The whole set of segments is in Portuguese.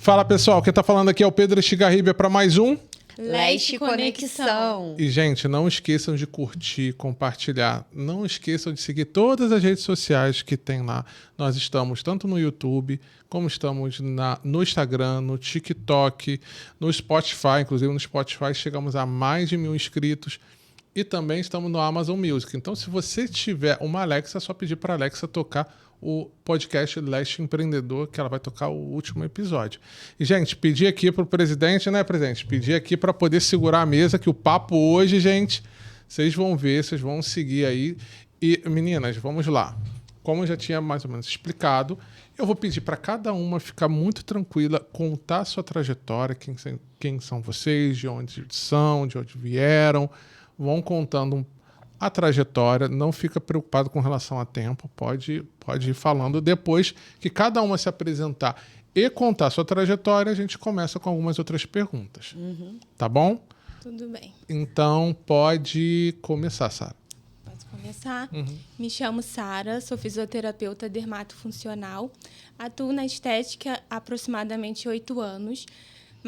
Fala pessoal, quem tá falando aqui é o Pedro Estigarribia para mais um Leste Conexão. E gente, não esqueçam de curtir, compartilhar, não esqueçam de seguir todas as redes sociais que tem lá. Nós estamos tanto no YouTube, como estamos no Instagram, no TikTok, no Spotify, inclusive no Spotify chegamos a mais de 1.000 inscritos. E também estamos no Amazon Music. Então, se você tiver uma Alexa, é só pedir para a Alexa tocar o podcast Leste Empreendedor, que ela vai tocar o último episódio. E, gente, pedir aqui para o presidente, né, presidente? Pedir aqui para poder segurar a mesa, que o papo hoje, gente, vocês vão ver, vocês vão seguir aí. E, meninas, vamos lá. Como eu já tinha mais ou menos explicado, eu vou pedir para cada uma ficar muito tranquila, contar a sua trajetória, quem são vocês, de onde são, de onde vieram. Vão contando a trajetória, não fica preocupado com relação a tempo, pode ir falando. Depois que cada uma se apresentar e contar a sua trajetória, a gente começa com algumas outras perguntas. Tá bom? Tudo bem. Então, pode começar, Sara. Posso começar? Me chamo Sara, sou fisioterapeuta dermatofuncional, atuo na estética há aproximadamente 8 anos.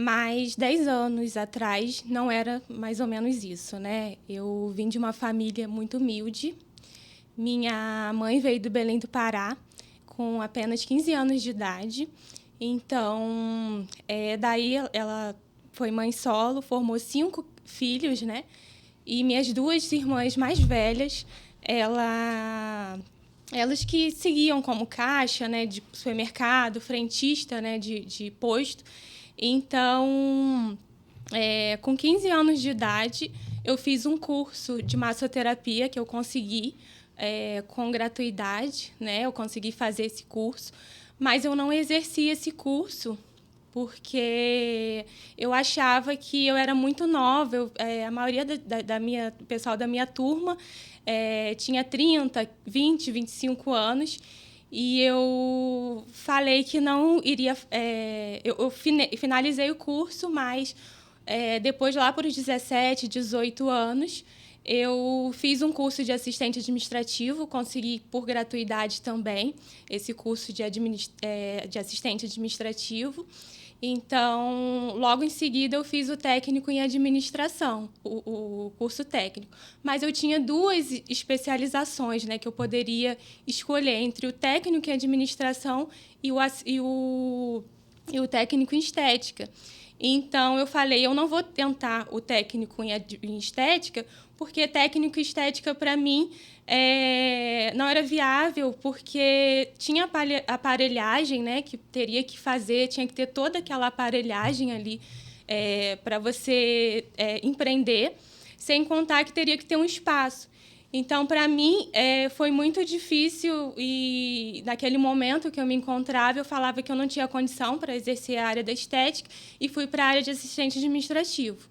Mas 10 anos atrás não era mais ou menos isso, né? Eu vim de uma família muito humilde. Minha mãe veio do Belém do Pará com apenas 15 anos de idade. Então, daí ela foi mãe solo, formou 5 filhos, né? E minhas 2 irmãs mais velhas, elas que seguiam como caixa, né, de supermercado, frentista, né, de posto. Então, com 15 anos de idade, eu fiz um curso de massoterapia que eu consegui com gratuidade, né? Eu consegui fazer esse curso, mas eu não exerci esse curso porque eu achava que eu era muito nova. A maioria do pessoal da minha turma tinha 30, 20, 25 anos. E eu falei que não iria... Eu finalizei o curso, mas depois, lá por 17, 18 anos, eu fiz um curso de assistente administrativo, consegui por gratuidade também esse curso de assistente administrativo. Então, logo em seguida, eu fiz o técnico em administração, o curso técnico. Mas eu tinha 2 especializações, né, que eu poderia escolher entre o técnico em administração e o técnico em estética. Então, eu falei, eu não vou tentar o técnico em estética, porque técnico em estética, para mim, não era viável, porque tinha aparelhagem, né, que teria que fazer, tinha que ter toda aquela aparelhagem ali para você empreender, sem contar que teria que ter um espaço. Então, para mim, foi muito difícil e, naquele momento que eu me encontrava, eu falava que eu não tinha condição para exercer a área da estética e fui para a área de assistente administrativo,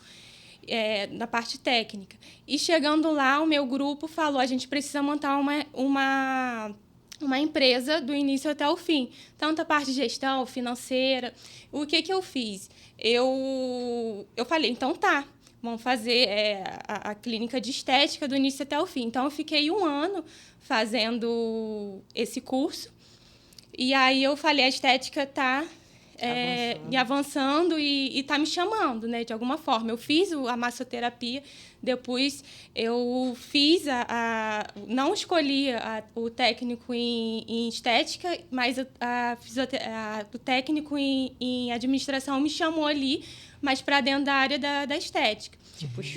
na parte técnica. E, chegando lá, o meu grupo falou, a gente precisa montar uma empresa do início até o fim, tanto a parte de gestão, financeira. O que eu fiz? Eu falei, então tá. Vão fazer a clínica de estética do início até o fim. Então, eu fiquei 1 ano fazendo esse curso. E aí, eu falei, a estética está me avançando e está me chamando, né, de alguma forma. Eu fiz a massoterapia, depois eu fiz não escolhi o técnico em estética, mas o técnico em administração me chamou ali, mas para dentro da área da estética.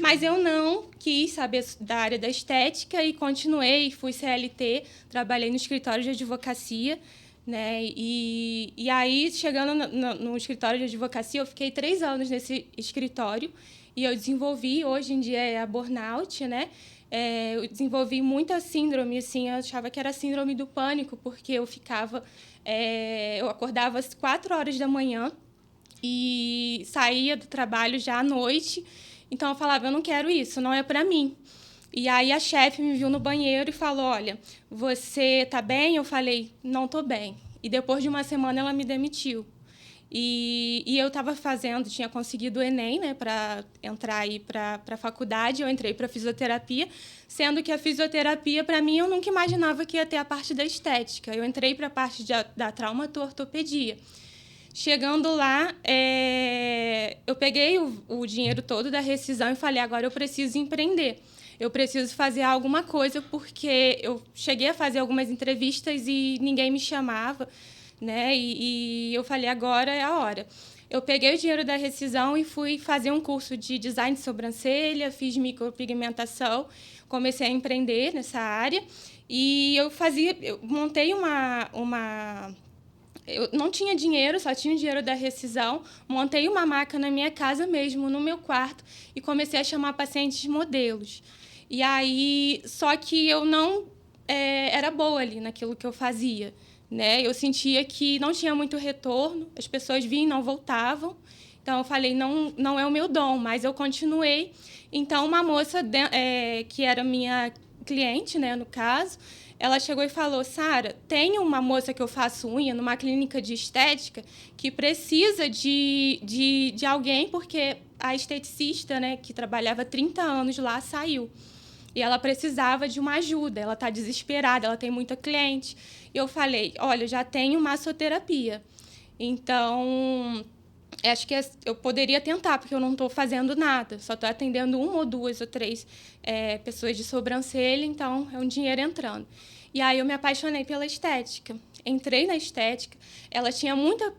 Mas eu não quis saber da área da estética e continuei, fui CLT, trabalhei no escritório de advocacia, né? E aí, chegando no escritório de advocacia, eu fiquei 3 anos nesse escritório e eu desenvolvi, hoje em dia é a burnout, né? Eu desenvolvi muita síndrome, assim, eu achava que era síndrome do pânico, porque eu acordava às 4 horas da manhã e saía do trabalho já à noite. Então, eu falava, eu não quero isso, não é para mim. E aí, a chefe me viu no banheiro e falou, olha, você tá bem? Eu falei, não tô bem. E depois de 1 semana, ela me demitiu. E eu estava tinha conseguido o Enem, né, para entrar aí para a faculdade. Eu entrei para fisioterapia, sendo que a fisioterapia, para mim, eu nunca imaginava que ia ter a parte da estética. Eu entrei para a parte da traumato-ortopedia. Chegando lá, eu peguei o dinheiro todo da rescisão e falei, agora eu preciso empreender. Eu preciso fazer alguma coisa, porque eu cheguei a fazer algumas entrevistas e ninguém me chamava, né? E eu falei, agora é a hora. Eu peguei o dinheiro da rescisão e fui fazer um curso de design de sobrancelha, fiz micropigmentação, comecei a empreender nessa área. E eu montei eu não tinha dinheiro, só tinha o dinheiro da rescisão. Montei uma maca na minha casa mesmo, no meu quarto, e comecei a chamar pacientes modelos. E aí, só que eu não era boa ali naquilo que eu fazia, né? Eu sentia que não tinha muito retorno, as pessoas vinham e não voltavam. Então, eu falei, não é o meu dom, mas eu continuei. Então, uma moça que era minha cliente, né, no caso, ela chegou e falou, Sara, tem uma moça que eu faço unha numa clínica de estética que precisa de alguém, porque a esteticista, né, que trabalhava 30 anos lá, saiu. E ela precisava de uma ajuda, ela está desesperada, ela tem muita cliente. E eu falei, olha, eu já tenho massoterapia. Então, acho que eu poderia tentar, porque eu não estou fazendo nada. Só estou atendendo uma ou duas ou três pessoas de sobrancelha, então é um dinheiro entrando. E aí eu me apaixonei pela estética. Entrei na estética. Ela tinha muita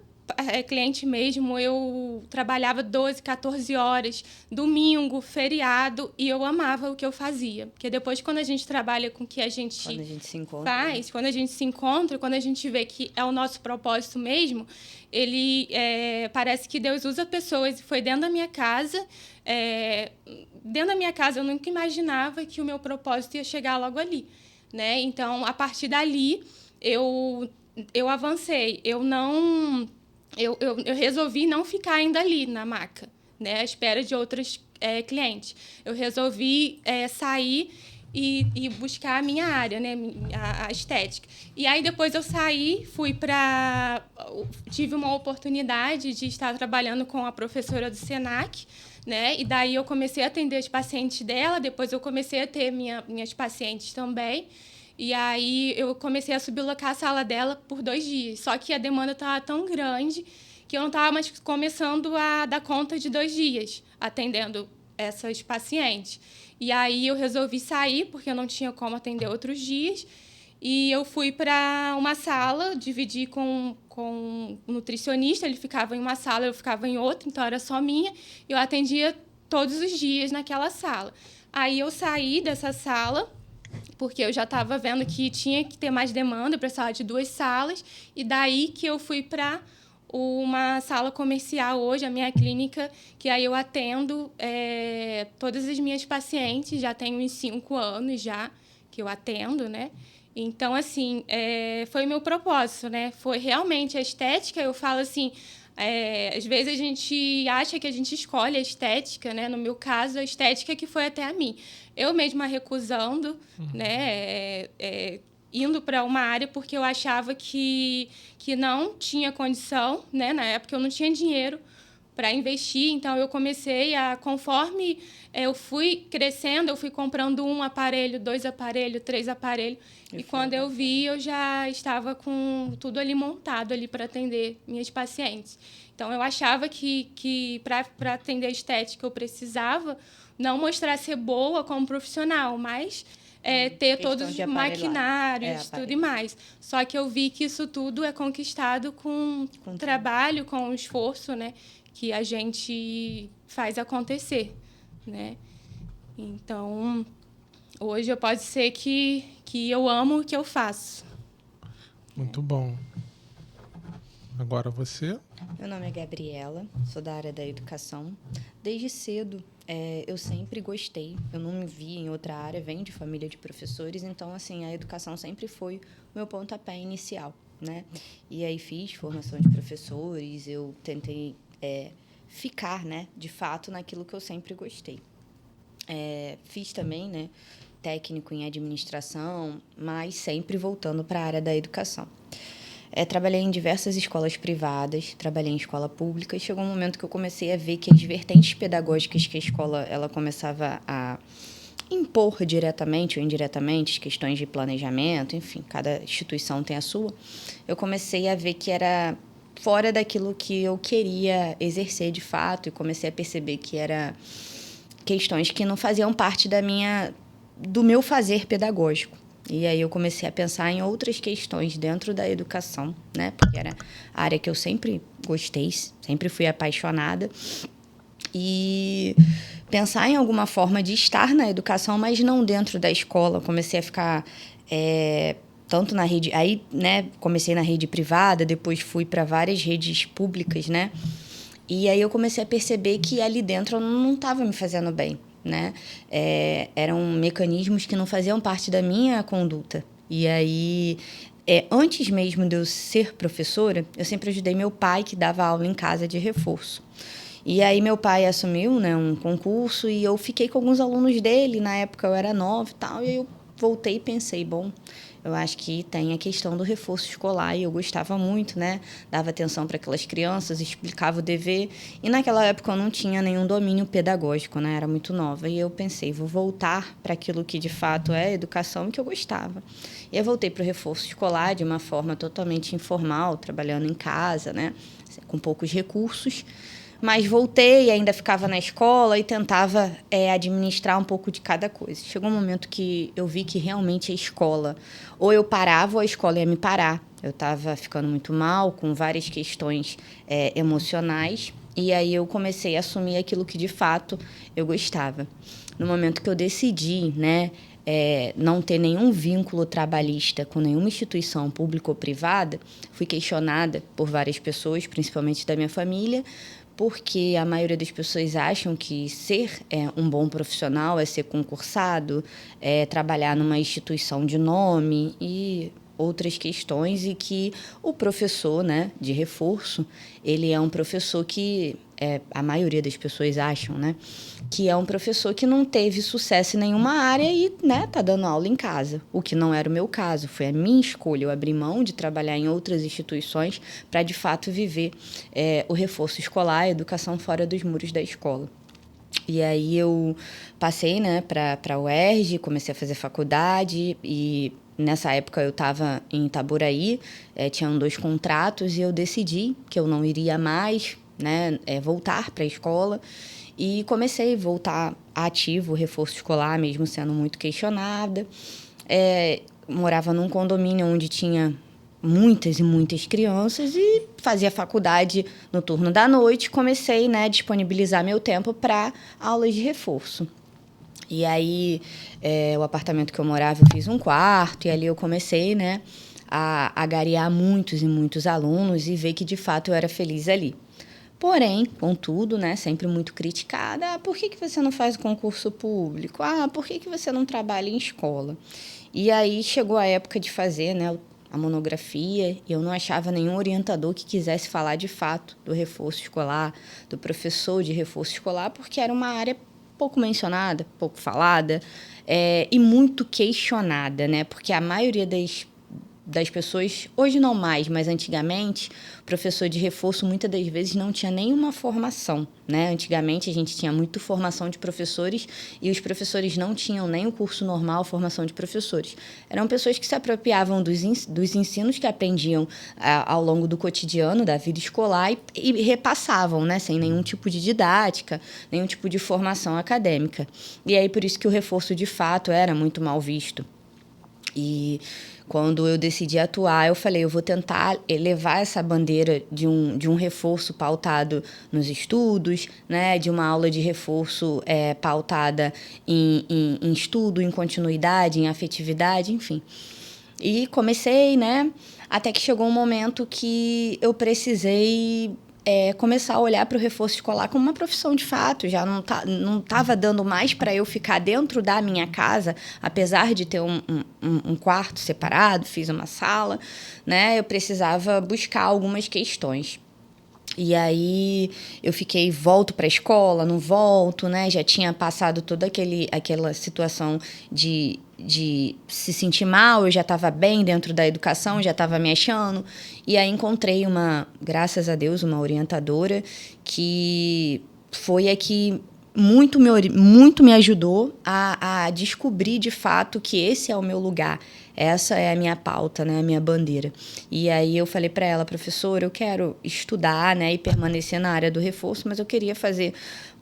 cliente mesmo. Eu trabalhava 12, 14 horas, domingo, feriado, e eu amava o que eu fazia. Porque depois, quando a gente trabalha com o que a gente se encontra, faz, né? quando a gente se encontra, quando a gente vê que é o nosso propósito mesmo, parece que Deus usa pessoas. E foi dentro da minha casa. Dentro da minha casa, eu nunca imaginava que o meu propósito ia chegar logo ali, né? Então, a partir dali, eu avancei. Eu resolvi não ficar ainda ali na maca, né, à espera de outros clientes. Eu resolvi sair e buscar a minha área, né, a estética. E aí depois eu saí, tive uma oportunidade de estar trabalhando com a professora do Senac, né, e daí eu comecei a atender os pacientes dela, depois eu comecei a ter minhas pacientes também. E aí eu comecei a sublocar a sala dela por 2 dias. Só que a demanda estava tão grande que eu não estava mais começando a dar conta de 2 dias atendendo essas pacientes. E aí eu resolvi sair, porque eu não tinha como atender outros dias. E eu fui para uma sala, dividi com um nutricionista. Ele ficava em uma sala, eu ficava em outra, então era só minha. Eu atendia todos os dias naquela sala. Aí eu saí dessa sala, porque eu já estava vendo que tinha que ter mais demanda, eu precisava de 2 salas, e daí que eu fui para uma sala comercial hoje, a minha clínica, que aí eu atendo todas as minhas pacientes, já tenho uns 5 anos já que eu atendo, né? Então, assim, foi o meu propósito, né? Foi realmente a estética. Eu falo assim, às vezes a gente acha que a gente escolhe a estética, né? No meu caso, a estética que foi até a mim. Eu mesma recusando, né? Indo para uma área porque eu achava que não tinha condição, né? Na época eu não tinha dinheiro para investir, então eu comecei conforme eu fui crescendo, eu fui comprando 1 aparelho, 2 aparelhos, 3 aparelhos, e quando eu vi, eu já estava com tudo ali montado ali para atender minhas pacientes. Então eu achava que para atender a estética eu precisava não mostrar ser boa como profissional, mas ter todos os maquinários, tudo e mais. Só que eu vi que isso tudo é conquistado com trabalho, com esforço, né, que a gente faz acontecer, né? Então, hoje eu posso dizer que eu amo o que eu faço. Muito bom. Agora você. Meu nome é Gabriela, sou da área da educação. Desde cedo, eu sempre gostei. Eu não me vi em outra área, venho de família de professores, então, assim, a educação sempre foi o meu pontapé inicial, né? E aí fiz formação de professores, eu tentei ficar, né, de fato, naquilo que eu sempre gostei. Fiz também, né, técnico em administração, mas sempre voltando para a área da educação. Trabalhei em diversas escolas privadas, trabalhei em escola pública, e chegou um momento que eu comecei a ver que as vertentes pedagógicas que a escola ela começava a impor diretamente ou indiretamente, questões de planejamento, enfim, cada instituição tem a sua, eu comecei a ver que era fora daquilo que eu queria exercer de fato, e comecei a perceber que era questões que não faziam parte do meu fazer pedagógico. E aí eu comecei a pensar em outras questões dentro da educação, né? Porque era a área que eu sempre gostei, sempre fui apaixonada. E pensar em alguma forma de estar na educação, mas não dentro da escola. Comecei a ficar tanto na rede... Aí, né, comecei na rede privada, depois fui para várias redes públicas, né? E aí eu comecei a perceber que ali dentro eu não estava me fazendo bem, né? Eram mecanismos que não faziam parte da minha conduta. E aí, antes mesmo de eu ser professora, eu sempre ajudei meu pai, que dava aula em casa de reforço. E aí meu pai assumiu, né, um concurso e eu fiquei com alguns alunos dele. Na época eu era nova e tal, e aí eu voltei e pensei, bom, eu acho que tem a questão do reforço escolar e eu gostava muito, né? Dava atenção para aquelas crianças, explicava o dever. E naquela época eu não tinha nenhum domínio pedagógico, né? Era muito nova. E eu pensei, vou voltar para aquilo que de fato é educação e que eu gostava. E eu voltei para o reforço escolar de uma forma totalmente informal, trabalhando em casa, né? Com poucos recursos. Mas voltei, ainda ficava na escola e tentava administrar um pouco de cada coisa. Chegou um momento que eu vi que realmente a escola, ou eu parava ou a escola ia me parar. Eu estava ficando muito mal, com várias questões emocionais, e aí eu comecei a assumir aquilo que de fato eu gostava. No momento que eu decidi, né, não ter nenhum vínculo trabalhista com nenhuma instituição pública ou privada, fui questionada por várias pessoas, principalmente da minha família, porque a maioria das pessoas acham que ser um bom profissional é ser concursado, trabalhar numa instituição de nome e outras questões, e que o professor, né, de reforço, ele é um professor que a maioria das pessoas acham, né, que é um professor que não teve sucesso em nenhuma área e, né, tá dando aula em casa, o que não era o meu caso. Foi a minha escolha, eu abri mão de trabalhar em outras instituições para, de fato, viver o reforço escolar, a educação fora dos muros da escola. E aí eu passei, né, para a UERJ, comecei a fazer faculdade e nessa época eu estava em Itaboraí, tinham 2 contratos e eu decidi que eu não iria mais, né, voltar para a escola. E comecei a voltar ativo, o reforço escolar, mesmo sendo muito questionada. Morava num condomínio onde tinha muitas e muitas crianças e fazia faculdade no turno da noite. Comecei, né, a disponibilizar meu tempo para aulas de reforço. E aí, o apartamento que eu morava, eu fiz um quarto e ali eu comecei, né, a angariar muitos e muitos alunos e ver que, de fato, eu era feliz ali. Porém, contudo, né, sempre muito criticada. Por que você não faz concurso público? Por que você não trabalha em escola? E aí chegou a época de fazer, né, a monografia e eu não achava nenhum orientador que quisesse falar de fato do reforço escolar, do professor de reforço escolar, porque era uma área pouco mencionada, pouco falada e muito questionada, né? Porque a maioria das pessoas, hoje não mais, mas antigamente, o professor de reforço muitas das vezes não tinha nenhuma formação, né? Antigamente a gente tinha muito formação de professores e os professores não tinham nem o curso normal, formação de professores. Eram pessoas que se apropriavam dos ensinos que aprendiam ao longo do cotidiano, da vida escolar e repassavam, né? Sem nenhum tipo de didática, nenhum tipo de formação acadêmica. E aí por isso que o reforço de fato era muito mal visto. E quando eu decidi atuar, eu falei, eu vou tentar levar essa bandeira de um reforço pautado nos estudos, né, de uma aula de reforço pautada em estudo, em continuidade, em afetividade, enfim. E comecei, né, até que chegou um momento que eu precisei começar a olhar para o reforço escolar como uma profissão de fato. Já não estava dando mais para eu ficar dentro da minha casa, apesar de ter um quarto separado, fiz uma sala, né? Eu precisava buscar algumas questões. E aí eu fiquei, volto para a escola, não volto, né? Já tinha passado toda aquela situação de se sentir mal, eu já estava bem dentro da educação, já estava me achando. E aí encontrei graças a Deus, uma orientadora que foi a que muito me ajudou a descobrir, de fato, que esse é o meu lugar. Essa é a minha pauta, né? A minha bandeira. E aí eu falei para ela, professora, eu quero estudar, né? E permanecer na área do reforço, mas eu queria fazer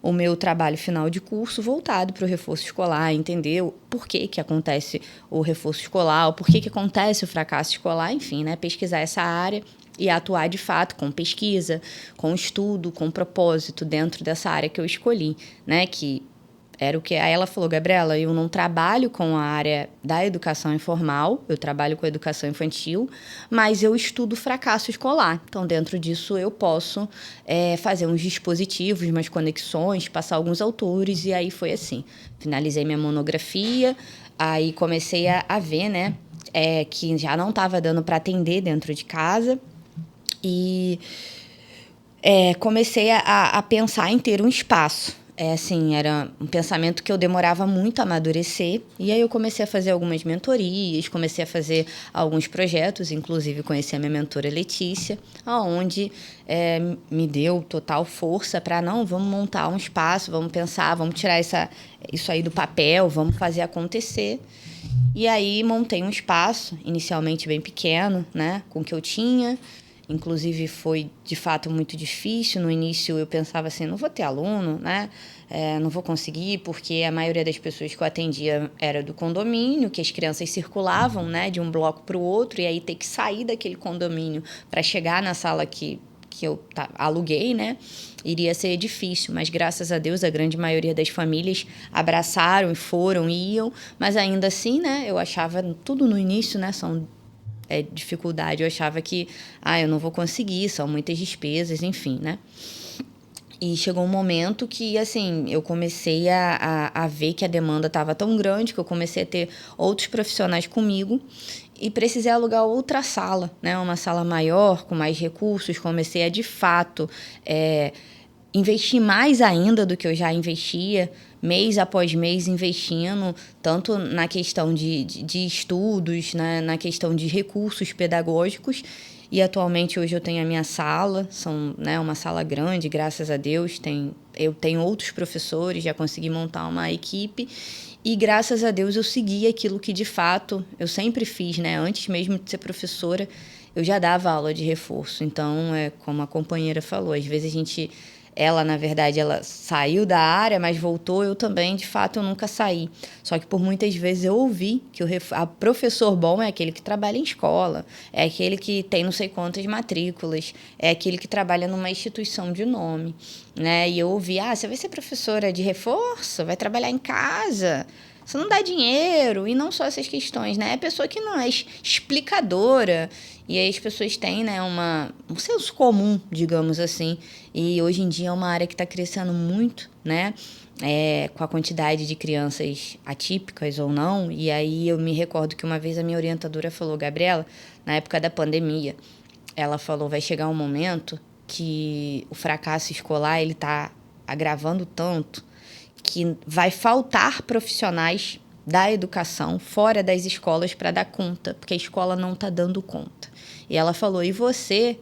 o meu trabalho final de curso voltado para o reforço escolar, entender por que acontece o reforço escolar, por que acontece o fracasso escolar, enfim, né? Pesquisar essa área e atuar, de fato, com pesquisa, com estudo, com propósito dentro dessa área que eu escolhi, né? Que era o que... Aí ela falou, Gabriela, eu não trabalho com a área da educação informal, eu trabalho com a educação infantil, mas eu estudo fracasso escolar. Então, dentro disso, eu posso fazer uns dispositivos, umas conexões, passar alguns autores, e aí foi assim. Finalizei minha monografia, aí comecei a ver, né, que já não estava dando para atender dentro de casa, e comecei a pensar em ter um espaço. Assim, era um pensamento que eu demorava muito a amadurecer. E aí eu comecei a fazer algumas mentorias, comecei a fazer alguns projetos, inclusive conheci a minha mentora Letícia, onde me deu total força para, não, vamos montar um espaço, vamos pensar, vamos tirar isso aí do papel, vamos fazer acontecer. E aí montei um espaço, inicialmente bem pequeno, né, com o que eu tinha. Inclusive, foi, de fato, muito difícil. No início, eu pensava assim, não vou ter aluno, né? Não vou conseguir, porque a maioria das pessoas que eu atendia era do condomínio, que as crianças circulavam, né, de um bloco para o outro, e aí ter que sair daquele condomínio para chegar na sala que eu aluguei, né? Iria ser difícil, mas graças a Deus a grande maioria das famílias abraçaram e foram, iam, mas ainda assim, né? Eu achava tudo no início, né? São dificuldade, eu achava que eu não vou conseguir, são muitas despesas, enfim, né? E chegou um momento que, assim, eu comecei a ver que a demanda estava tão grande que eu comecei a ter outros profissionais comigo e precisei alugar outra sala, né? Uma sala maior, com mais recursos. Comecei a, de fato, investir mais ainda do que eu já investia, mês após mês investindo, tanto na questão de estudos, né, na questão de recursos pedagógicos. E atualmente hoje eu tenho a minha sala, uma sala grande, graças a Deus. Eu tenho outros professores, já consegui montar uma equipe. E graças a Deus eu segui aquilo que de fato eu sempre fiz, né? Antes mesmo de ser professora, eu já dava aula de reforço. Então, como a companheira falou, às vezes ela, na verdade, ela saiu da área, mas voltou. Eu também, de fato, eu nunca saí. Só que por muitas vezes eu ouvi que o professor bom é aquele que trabalha em escola, é aquele que tem não sei quantas matrículas, é aquele que trabalha numa instituição de nome, né? E eu ouvi, você vai ser professora de reforço? Vai trabalhar em casa? Isso não dá dinheiro, e não só essas questões, né? É pessoa que não é explicadora, e aí as pessoas têm, né, um senso comum, digamos assim, e hoje em dia é uma área que está crescendo muito, né? Com a quantidade de crianças atípicas ou não, e aí eu me recordo que uma vez a minha orientadora falou, Gabriela, na época da pandemia, ela falou, vai chegar um momento que o fracasso escolar, ele está agravando tanto, que vai faltar profissionais da educação fora das escolas para dar conta, porque a escola não está dando conta. E ela falou, e você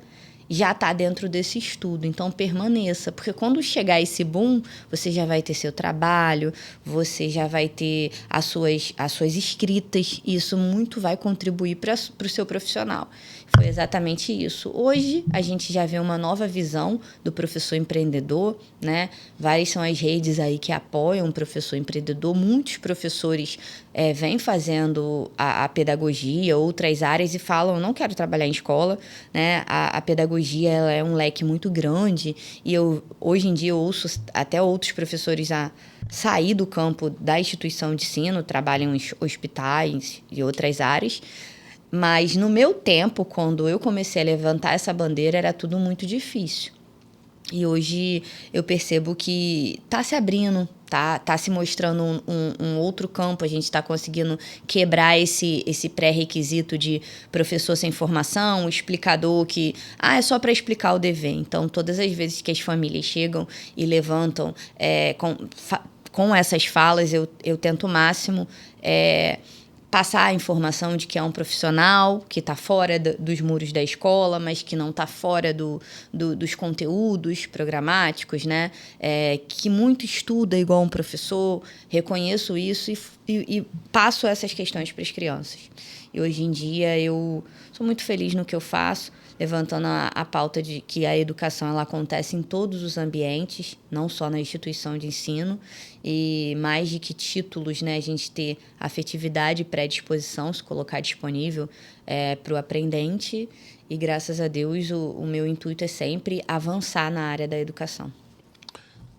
já está dentro desse estudo, então permaneça, porque quando chegar esse boom, você já vai ter seu trabalho, você já vai ter as suas escritas, e isso muito vai contribuir para o seu profissional. Foi exatamente isso. Hoje, a gente já vê uma nova visão do professor empreendedor, né? Várias são as redes aí que apoiam o professor empreendedor. Muitos professores vêm fazendo a pedagogia, outras áreas, e falam, não quero trabalhar em escola, né? A pedagogia, ela é um leque muito grande, e hoje em dia eu ouço até outros professores a sair do campo da instituição de ensino, trabalham em hospitais e outras áreas. Mas no meu tempo, quando eu comecei a levantar essa bandeira, era tudo muito difícil. E hoje eu percebo que está se abrindo, tá se mostrando um outro campo. A gente está conseguindo quebrar esse pré-requisito de professor sem formação, explicador que é só para explicar o dever. Então, todas as vezes que as famílias chegam e levantam com essas falas, eu tento o máximo passar a informação de que é um profissional que está fora dos muros da escola, mas que não está fora dos conteúdos programáticos, né? Que muito estuda igual um professor, reconheço isso e passo essas questões para as crianças. E hoje em dia eu sou muito feliz no que eu faço, levantando a pauta de que a educação ela acontece em todos os ambientes, não só na instituição de ensino, e mais de que títulos, né, a gente ter afetividade e predisposição, se colocar disponível para o aprendente, e graças a Deus o meu intuito é sempre avançar na área da educação.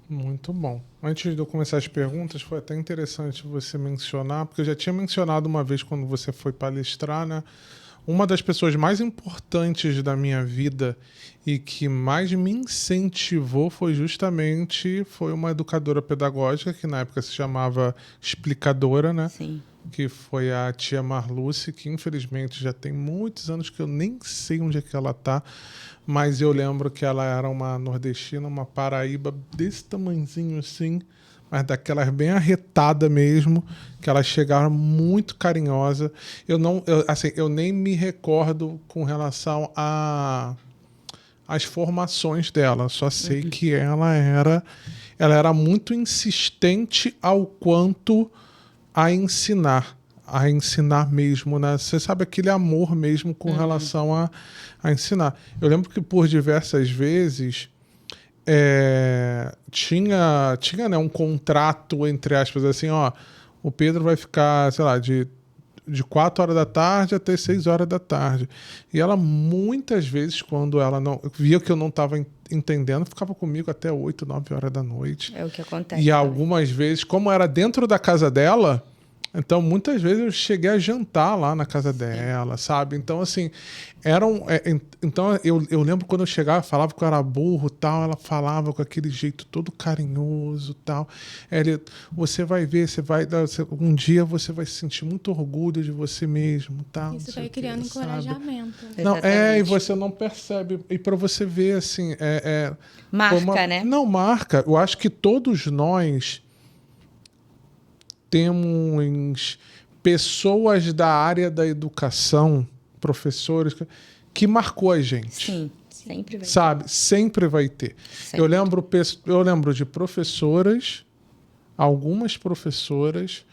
Muito bom. Antes de eu começar as perguntas, foi até interessante você mencionar, porque eu já tinha mencionado uma vez quando você foi palestrar, né? Uma das pessoas mais importantes da minha vida e que mais me incentivou foi uma educadora pedagógica, que na época se chamava explicadora, né? Sim. Que foi a tia Marluce, que infelizmente já tem muitos anos que eu nem sei onde é que ela está, mas eu lembro que ela era uma nordestina, uma paraíba desse tamanhozinho assim, mas daquelas bem arretada mesmo, que elas chegaram muito carinhosa. Eu nem me recordo com relação às formações dela, só sei que ela era muito insistente ao quanto a ensinar mesmo, né? Você sabe aquele amor mesmo com relação a ensinar. Eu lembro que por diversas vezes tinha né, um contrato, entre aspas, assim, ó, o Pedro vai ficar, sei lá, de 4 horas da tarde até 6 horas da tarde. E ela, muitas vezes, quando ela não via que eu não estava entendendo, ficava comigo até 8, 9 horas da noite. É o que acontece. E algumas vezes, como era dentro da casa dela, então muitas vezes eu cheguei a jantar lá na casa dela, sabe? Então, assim, então eu lembro quando eu chegava, falava que eu era burro, tal, ela falava com aquele jeito todo carinhoso, tal. Você vai ver, um dia você vai sentir muito orgulho de você mesmo, tal. Isso vai criando encorajamento. Né? Não, e você não percebe. E para você ver, assim, marca, né? Não marca. Eu acho que todos nós temos pessoas da área da educação, professores, que marcou a gente. Sim, sempre vai ter. Sabe? Sempre vai ter. Sempre. Eu lembro de professoras, algumas professoras,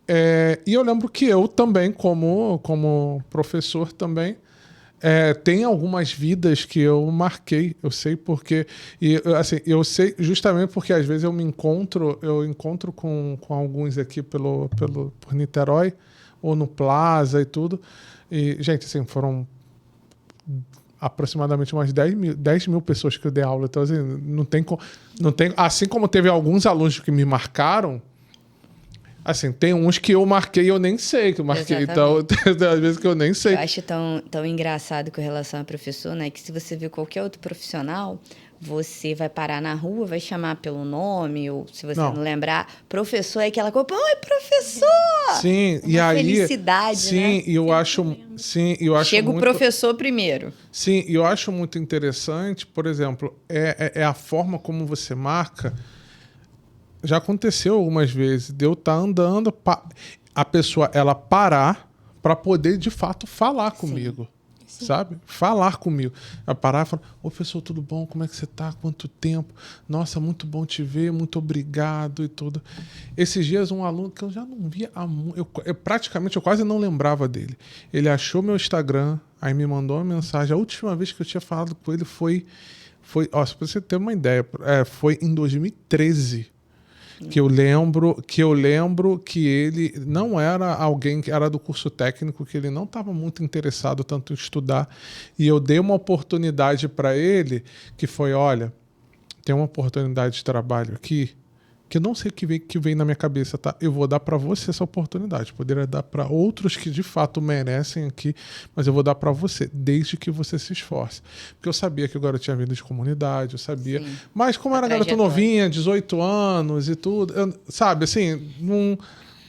e eu lembro que eu também, como professor também, tem algumas vidas que eu marquei, eu sei porque, e assim, eu sei justamente porque às vezes eu encontro com alguns aqui por Niterói ou no Plaza e tudo, e gente, assim, foram aproximadamente umas 10 mil pessoas que eu dei aula, então assim, não tem, assim como teve alguns alunos que me marcaram. Assim, tem uns que eu marquei e eu nem sei que eu marquei. Exatamente. Então, às vezes que eu nem sei. Eu acho tão engraçado com relação a professor, né? Que se você ver qualquer outro profissional, você vai parar na rua, vai chamar pelo nome, ou se você não lembrar, professor é aquela coisa, oi, professor! Sim, e aí... felicidade, sim, né? E eu acho... Sim, eu acho Chega muito... o professor primeiro. Sim, e eu acho muito interessante, por exemplo, a forma como você marca. Já aconteceu algumas vezes de eu estar andando, a pessoa ela parar para poder de fato falar comigo. Sim. Sabe? Falar comigo. Ela parar e falar: ô, professor, tudo bom? Como é que você tá? Quanto tempo? Nossa, muito bom te ver, muito obrigado e tudo. Esses dias um aluno que eu já não via há muito, eu quase não lembrava dele. Ele achou meu Instagram, aí me mandou uma mensagem. A última vez que eu tinha falado com ele foi ó, só pra você ter uma ideia, foi em 2013. Que eu lembro que ele não era alguém que era do curso técnico, que ele não estava muito interessado tanto em estudar. E eu dei uma oportunidade para ele, que foi: olha, tem uma oportunidade de trabalho aqui, que eu não sei o que vem na minha cabeça, tá? Eu vou dar para você essa oportunidade. Poderia dar para outros que de fato merecem aqui, mas eu vou dar para você, desde que você se esforce. Porque eu sabia que o garoto tinha vindo de comunidade, eu sabia. Sim. Mas como era garoto novinha, 18 anos e tudo, sabe, assim,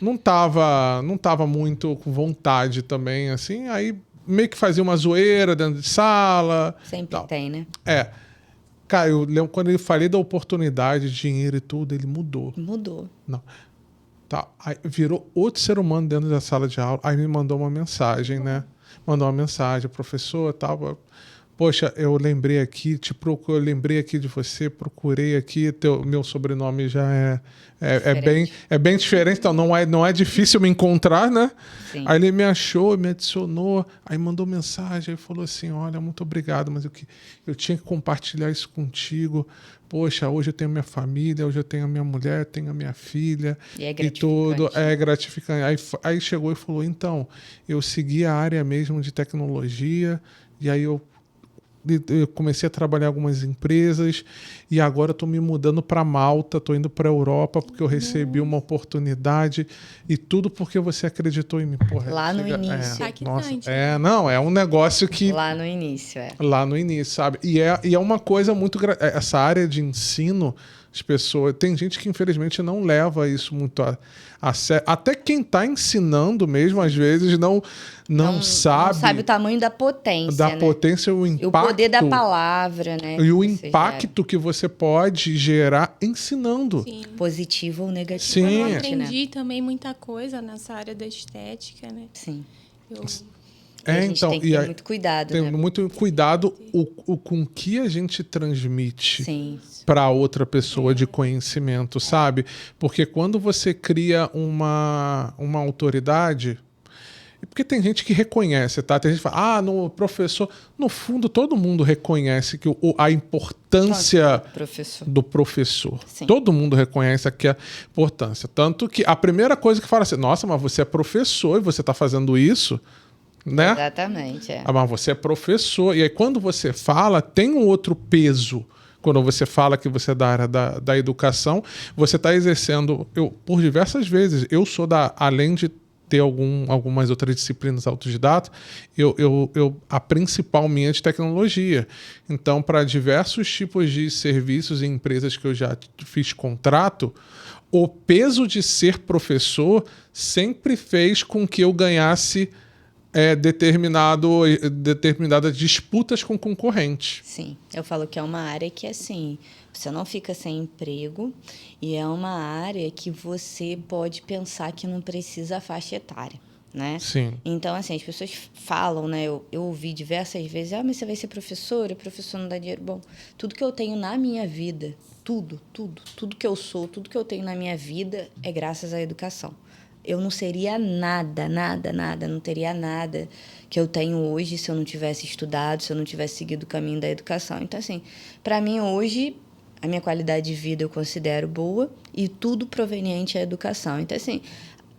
não tava muito com vontade também, assim. Aí meio que fazia uma zoeira dentro de sala. Sempre tem, né? Cara, eu lembro quando eu falei da oportunidade, dinheiro e tudo, ele mudou. Mudou. Não. Tá. Aí virou outro ser humano dentro da sala de aula. Aí me mandou uma mensagem, né? Mandou uma mensagem, professor, tal. Poxa, eu lembrei aqui, eu lembrei aqui de você, procurei aqui, meu sobrenome já é bem diferente, então não é difícil me encontrar, né? Sim. Aí ele me achou, me adicionou, aí mandou mensagem, aí falou assim, olha, muito obrigado, mas eu tinha que compartilhar isso contigo. Poxa, hoje eu tenho minha família, hoje eu tenho a minha mulher, tenho a minha filha. E é E tudo, é gratificante. Aí chegou e falou, então, eu segui a área mesmo de tecnologia, e aí eu comecei a trabalhar em algumas empresas e agora estou me mudando para Malta, estou indo para a Europa porque eu recebi uma oportunidade e tudo porque você acreditou em mim. Porra, Lá no início. É um negócio que... Lá no início, Lá no início, sabe? E é uma coisa muito... Essa área de ensino, as pessoas... Tem gente que infelizmente não leva isso muito a sério. Até quem está ensinando mesmo, às vezes, não sabe... Não sabe o tamanho da potência, da potência, o impacto... E o poder da palavra, né? E o impacto que você pode gerar ensinando. Sim. Positivo ou negativo. Sim. Eu aprendi também muita coisa nessa área da estética, né? Sim. A gente tem que ter muito cuidado, tem né? muito cuidado com que a gente transmite para outra pessoa de conhecimento, sabe? Porque quando você cria uma autoridade... Porque tem gente que reconhece, tá? Tem gente que fala, no professor... No fundo, todo mundo reconhece que a importância do professor. Sim. Todo mundo reconhece aqui a importância. Tanto que a primeira coisa que fala assim, nossa, mas você é professor e você está fazendo isso... Né? Exatamente, mas você é professor. E aí, quando você fala, tem um outro peso. Quando você fala que você é da área da educação, você está exercendo... por diversas vezes, eu sou além de ter algumas outras disciplinas autodidata, a principal minha é de tecnologia. Então, para diversos tipos de serviços e empresas que eu já fiz contrato, o peso de ser professor sempre fez com que eu ganhasse determinadas disputas com concorrentes. Sim, eu falo que é uma área que, assim, você não fica sem emprego e é uma área que você pode pensar que não precisa faixa etária, né? Sim. Então, assim, as pessoas falam, né? Eu ouvi diversas vezes, mas você vai ser professora, professor não dá dinheiro. Bom, tudo que eu tenho na minha vida, tudo que eu sou, tudo que eu tenho na minha vida é graças à educação. Eu não seria nada, não teria nada que eu tenho hoje se eu não tivesse estudado, se eu não tivesse seguido o caminho da educação. Então, assim, para mim hoje, a minha qualidade de vida eu considero boa e tudo proveniente à educação. Então, assim,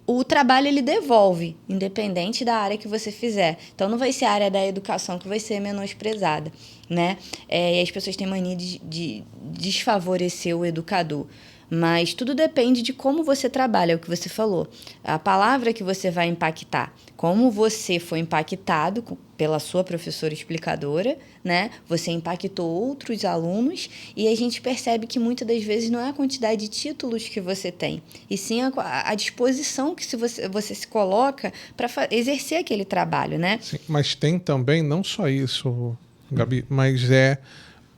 o trabalho ele devolve, independente da área que você fizer. Então, não vai ser a área da educação que vai ser menosprezada, né? E as pessoas têm mania de desfavorecer o educador. Mas tudo depende de como você trabalha, é o que você falou. A palavra que você vai impactar. Como você foi impactado pela sua professora explicadora, né? Você impactou outros alunos e a gente percebe que muitas das vezes não é a quantidade de títulos que você tem, e sim a disposição que você se coloca para exercer aquele trabalho, né? Sim, mas tem também, não só isso, Gabi, mas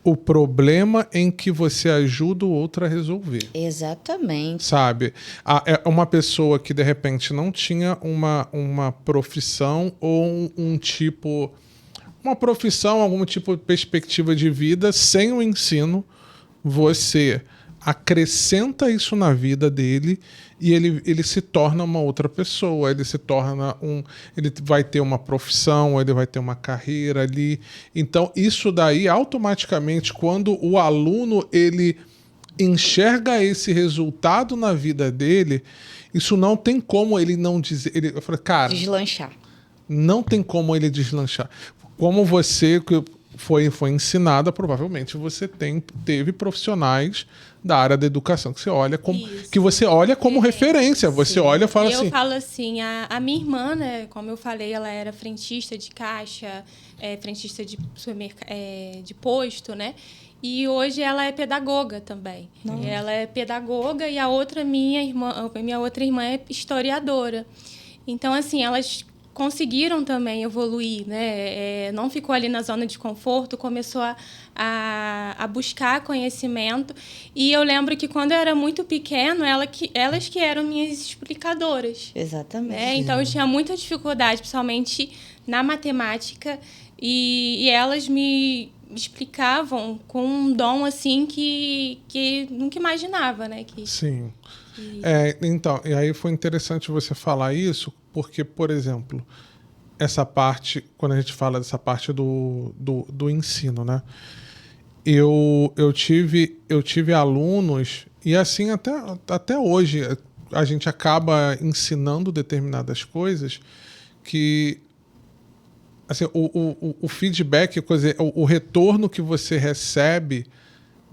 o problema em que você ajuda o outro a resolver. Exatamente. Sabe? É uma pessoa que, de repente, não tinha uma profissão ou uma profissão, algum tipo de perspectiva de vida, sem o ensino, você acrescenta isso na vida dele e ele se torna uma outra pessoa, ele vai ter uma profissão, ele vai ter uma carreira ali. Então, isso daí, automaticamente, quando o aluno ele enxerga esse resultado na vida dele, isso não tem como ele não dizer... Eu falei, cara... Deslanchar. Não tem como ele deslanchar. Como você foi ensinada, provavelmente você teve profissionais da área da educação que você olha como referência. Você olha e fala assim... Eu falo assim, a minha irmã, né, como eu falei, ela era frentista de caixa, frentista de posto, né? E hoje ela é pedagoga também. Nossa. Ela é pedagoga e minha outra irmã é historiadora. Então, assim, elas conseguiram também evoluir, né? Não ficou ali na zona de conforto, começou a buscar conhecimento. E eu lembro que quando eu era muito pequeno, elas que eram minhas explicadoras. Exatamente. Né? Então eu tinha muita dificuldade, principalmente na matemática, e elas me explicavam com um dom assim que nunca imaginava, né? Sim. Então, e aí foi interessante você falar isso, porque, por exemplo, essa parte, quando a gente fala dessa parte do ensino, né? Eu tive alunos, e assim até hoje a gente acaba ensinando determinadas coisas que assim, o feedback, o retorno que você recebe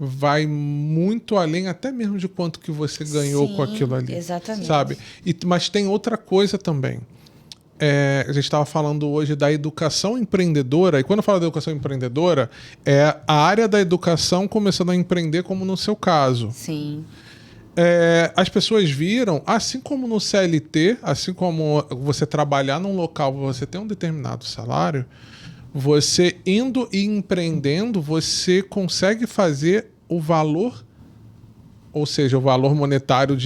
vai muito além até mesmo de quanto que você ganhou com aquilo ali. Exatamente. Sabe? Mas tem outra coisa também. A gente estava falando hoje da educação empreendedora, e quando eu falo da educação empreendedora, é a área da educação começando a empreender, como no seu caso. Sim. As pessoas viram, assim como no CLT, assim como você trabalhar num local, você tem um determinado salário, você indo e empreendendo, você consegue fazer o valor, ou seja, o valor monetário,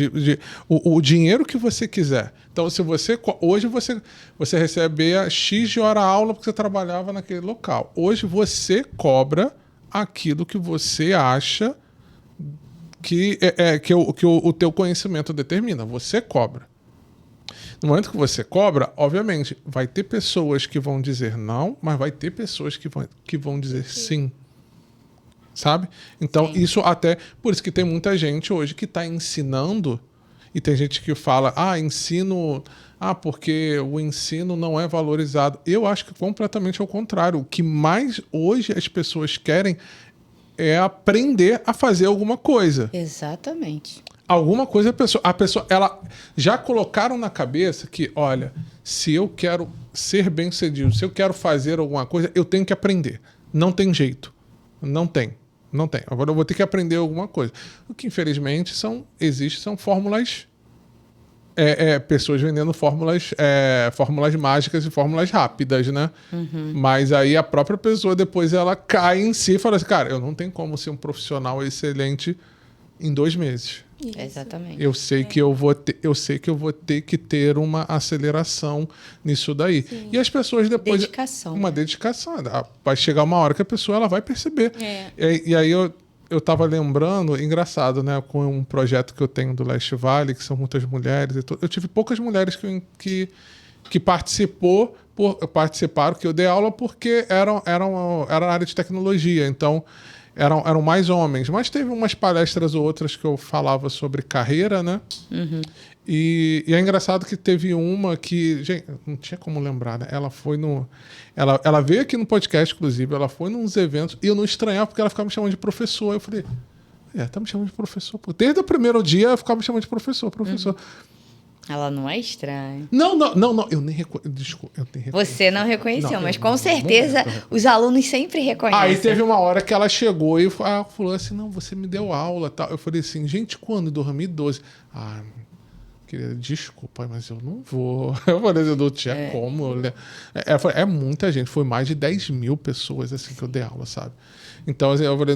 o dinheiro que você quiser. Então, se você hoje você recebe X de hora aula porque você trabalhava naquele local. Hoje você cobra aquilo que você acha que o teu conhecimento determina. Você cobra. No momento que você cobra, obviamente, vai ter pessoas que vão dizer não, mas vai ter pessoas que vão dizer sim. Sabe? Então, isso até... Por isso que tem muita gente hoje que está ensinando, e tem gente que fala, ensino... porque o ensino não é valorizado. Eu acho que completamente ao contrário. O que mais hoje as pessoas querem é aprender a fazer alguma coisa. Exatamente. Alguma coisa a pessoa ela já colocaram na cabeça que, olha, se eu quero ser bem-sucedido, se eu quero fazer alguma coisa, eu tenho que aprender. Não tem jeito. Não tem. Agora eu vou ter que aprender alguma coisa. O que, infelizmente, são fórmulas... pessoas vendendo fórmulas mágicas e fórmulas rápidas, né? Uhum. Mas aí a própria pessoa depois ela cai em si e fala assim, cara, eu não tenho como ser um profissional excelente em 2 meses. Isso. Exatamente. Eu sei que eu vou ter que ter uma aceleração nisso daí. Sim. E as pessoas depois... Dedicação. Uma dedicação. Vai chegar uma hora que a pessoa ela vai perceber. E aí eu estava lembrando, engraçado, né? Com um projeto que eu tenho do Leste Vale, que são muitas mulheres. Eu tive poucas mulheres que participaram, que eu dei aula porque era na área de tecnologia. Então, eram mais homens. Mas teve umas palestras ou outras que eu falava sobre carreira, né? Uhum. E é engraçado que teve uma que... Gente, não tinha como lembrar, né? Ela foi no... Ela veio aqui no podcast, inclusive. Ela foi nos eventos. E eu não estranhava porque ela ficava me chamando de professor. Eu falei... tá me chamando de professor. Desde o primeiro dia, ela ficava me chamando de professor. Uhum. Ela não é estranha. Não. Eu nem reconheço. Desculpa, eu nem reconheço. Você não reconheceu, mas com certeza os alunos sempre reconhecem. Aí teve uma hora que ela chegou e falou assim, não, você me deu aula, tal. Eu falei assim, gente, quando? Em 2012. Querida, desculpa, mas eu não vou. Eu falei, eu não tinha como. É muita gente, foi mais de 10 mil pessoas assim que eu dei aula, sabe? Então, assim, eu falei...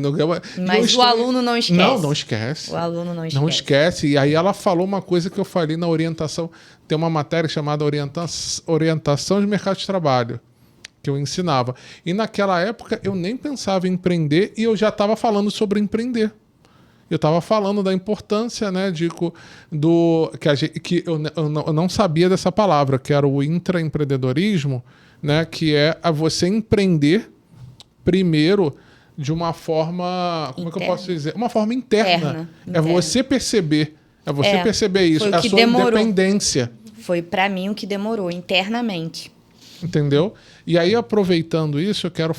Mas o aluno não esquece. Não esquece. O aluno não esquece. Não esquece. E aí ela falou uma coisa que eu falei na orientação. Tem uma matéria chamada Orientação de Mercado de Trabalho, que eu ensinava. E naquela época eu nem pensava em empreender e eu já estava falando sobre empreender. Eu estava falando da importância, né, que eu não sabia dessa palavra, que era o intraempreendedorismo, né, que é você empreender primeiro de uma forma, como é que eu posso dizer? Uma forma interna. É você perceber. É você perceber isso. É a sua independência. Foi para mim o que demorou, internamente. Entendeu? E aí, aproveitando isso, eu quero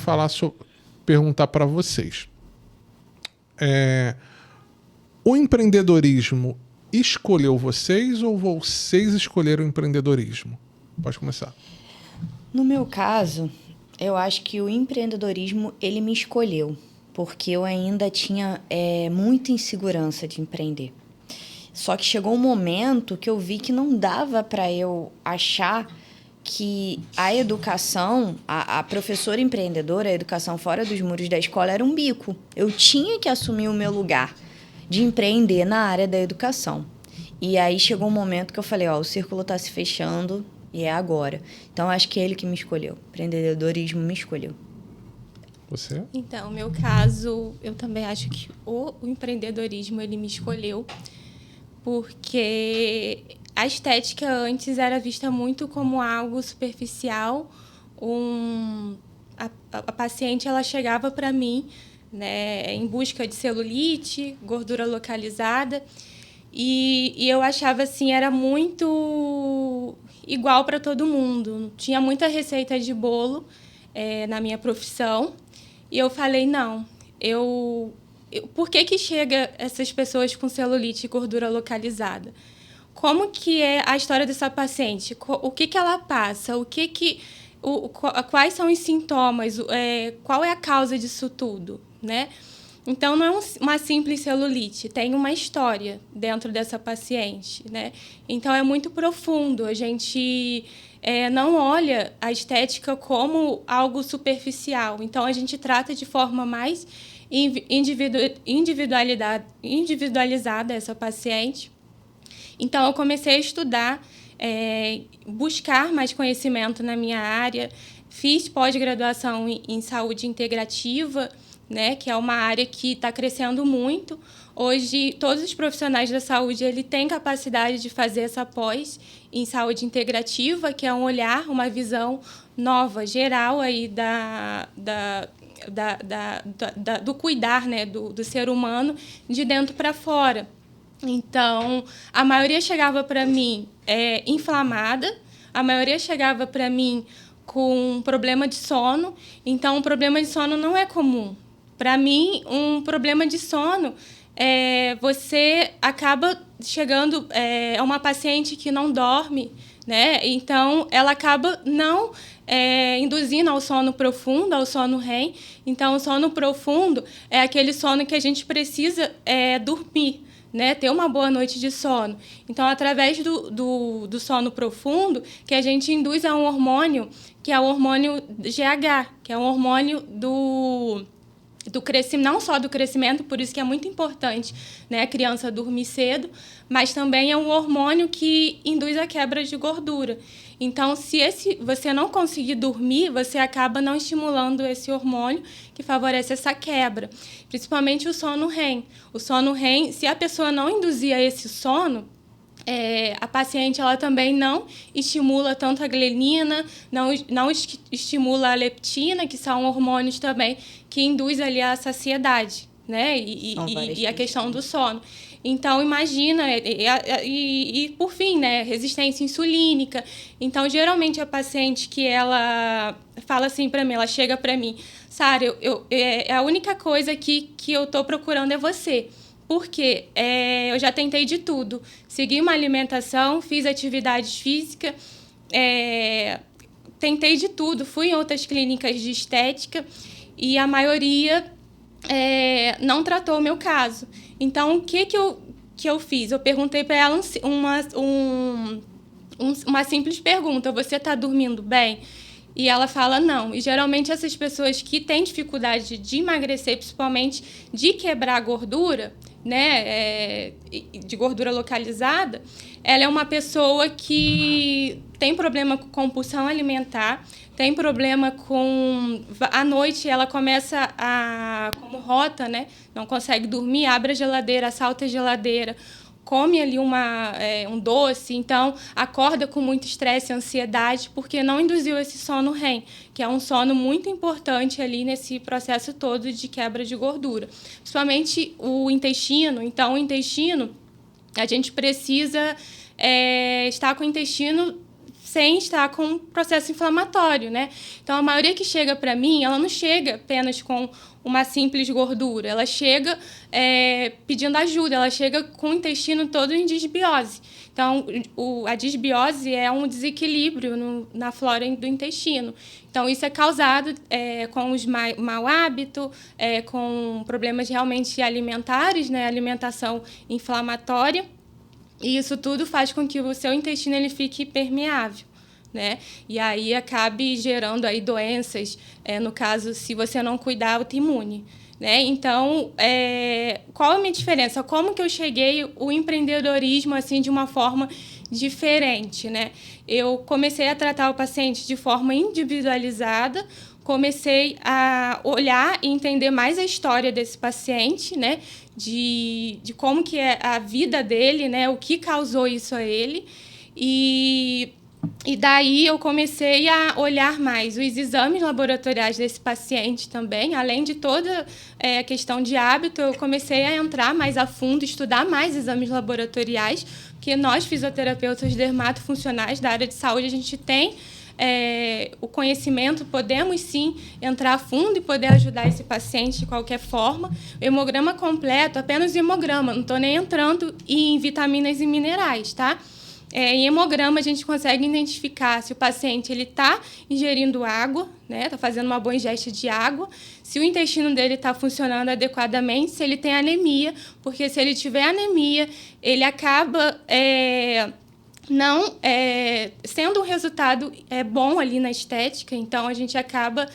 perguntar para vocês. O empreendedorismo escolheu vocês ou vocês escolheram o empreendedorismo? Pode começar. No meu caso, eu acho que o empreendedorismo, ele me escolheu, porque eu ainda tinha muita insegurança de empreender. Só que chegou um momento que eu vi que não dava para eu achar que a educação, a professora empreendedora, a educação fora dos muros da escola era um bico. Eu tinha que assumir o meu lugar de empreender na área da educação. E aí chegou um momento que eu falei, o círculo está se fechando e é agora. Então, acho que é ele que me escolheu. O empreendedorismo me escolheu. Você? Então, no meu caso, eu também acho que o empreendedorismo, ele me escolheu, porque a estética antes era vista muito como algo superficial. A paciente, ela chegava para mim, né, em busca de celulite, gordura localizada, e eu achava assim, era muito igual para todo mundo. Tinha muita receita de bolo na minha profissão, e eu falei, não, por que chega essas pessoas com celulite e gordura localizada? Como que é a história dessa paciente? O que ela passa? Quais são os sintomas? Qual é a causa disso tudo, né? Então, não é uma simples celulite, tem uma história dentro dessa paciente, né? Então, é muito profundo. A gente não olha a estética como algo superficial. Então, a gente trata de forma mais individualizada essa paciente. Então, eu comecei a estudar, buscar mais conhecimento na minha área. Fiz pós-graduação em saúde integrativa, né, que é uma área que está crescendo muito. Hoje, todos os profissionais da saúde têm capacidade de fazer essa pós em saúde integrativa, que é um olhar, uma visão nova, geral aí do cuidar, né, do ser humano de dentro para fora. Então, a maioria chegava para mim inflamada, a maioria chegava para mim com problema de sono. Então, um problema de sono não é comum. Para mim, um problema de sono, você acaba chegando a uma paciente que não dorme, né? Então, ela acaba não induzindo ao sono profundo, ao sono REM. Então, o sono profundo é aquele sono que a gente precisa dormir, né, ter uma boa noite de sono. Então, através do sono profundo, que a gente induz a um hormônio, que é o hormônio GH, que é um hormônio do crescimento, não só do crescimento, por isso que é muito importante, né, a criança dormir cedo, mas também é um hormônio que induz a quebra de gordura. Então, se você não conseguir dormir, você acaba não estimulando esse hormônio que favorece essa quebra, principalmente o sono REM. O sono REM, se a pessoa não induzir a esse sono, a paciente ela também não estimula tanto a ghrelina, não estimula a leptina, que são hormônios também que induzem ali a saciedade, né? E a questão do sono. Então, imagina, por fim, né, resistência insulínica. Então, geralmente, a paciente que ela fala assim para mim, ela chega para mim, Sara, a única coisa que eu estou procurando é você. Porque eu já tentei de tudo. Segui uma alimentação, fiz atividades físicas, tentei de tudo. Fui em outras clínicas de estética e a maioria não tratou o meu caso. Então, o que eu fiz? Eu perguntei para ela uma simples pergunta: você está dormindo bem? E ela fala não. E, geralmente, essas pessoas que têm dificuldade de emagrecer, principalmente de quebrar a gordura, né, de gordura localizada, ela é uma pessoa que tem problema com compulsão alimentar, tem problema com... À noite, ela começa como rota, né? Não consegue dormir, abre a geladeira, assalta a geladeira, come ali um doce, então acorda com muito estresse e ansiedade, porque não induziu esse sono REM, que é um sono muito importante ali nesse processo todo de quebra de gordura. Principalmente o intestino. Então, o intestino, a gente precisa estar com o intestino sem estar com processo inflamatório, né? Então, a maioria que chega para mim, ela não chega apenas com uma simples gordura, ela chega pedindo ajuda, ela chega com o intestino todo em disbiose. Então, a disbiose é um desequilíbrio na flora do intestino. Então, isso é causado com os mau hábito, com problemas realmente alimentares, né? Alimentação inflamatória. E isso tudo faz com que o seu intestino ele fique permeável, né? E aí acabe gerando aí doenças, no caso, se você não cuidar, autoimune. Né? Então, qual a minha diferença? Como que eu cheguei ao empreendedorismo assim, de uma forma diferente? Né? Eu comecei a tratar o paciente de forma individualizada, comecei a olhar e entender mais a história desse paciente, né? De como que é a vida dele, né? O que causou isso a ele. E daí eu comecei a olhar mais os exames laboratoriais desse paciente também, além de toda a questão de hábito, eu comecei a entrar mais a fundo, estudar mais exames laboratoriais, porque nós, fisioterapeutas dermatofuncionais da área de saúde, a gente tem o conhecimento, podemos sim entrar a fundo e poder ajudar esse paciente de qualquer forma. O hemograma completo, apenas o hemograma, não estou nem entrando em vitaminas e minerais, tá? Em hemograma, a gente consegue identificar se o paciente está ingerindo água, né, está fazendo uma boa ingesta de água, se o intestino dele está funcionando adequadamente, se ele tem anemia, porque se ele tiver anemia, ele acaba não sendo um resultado bom ali na estética, então a gente acaba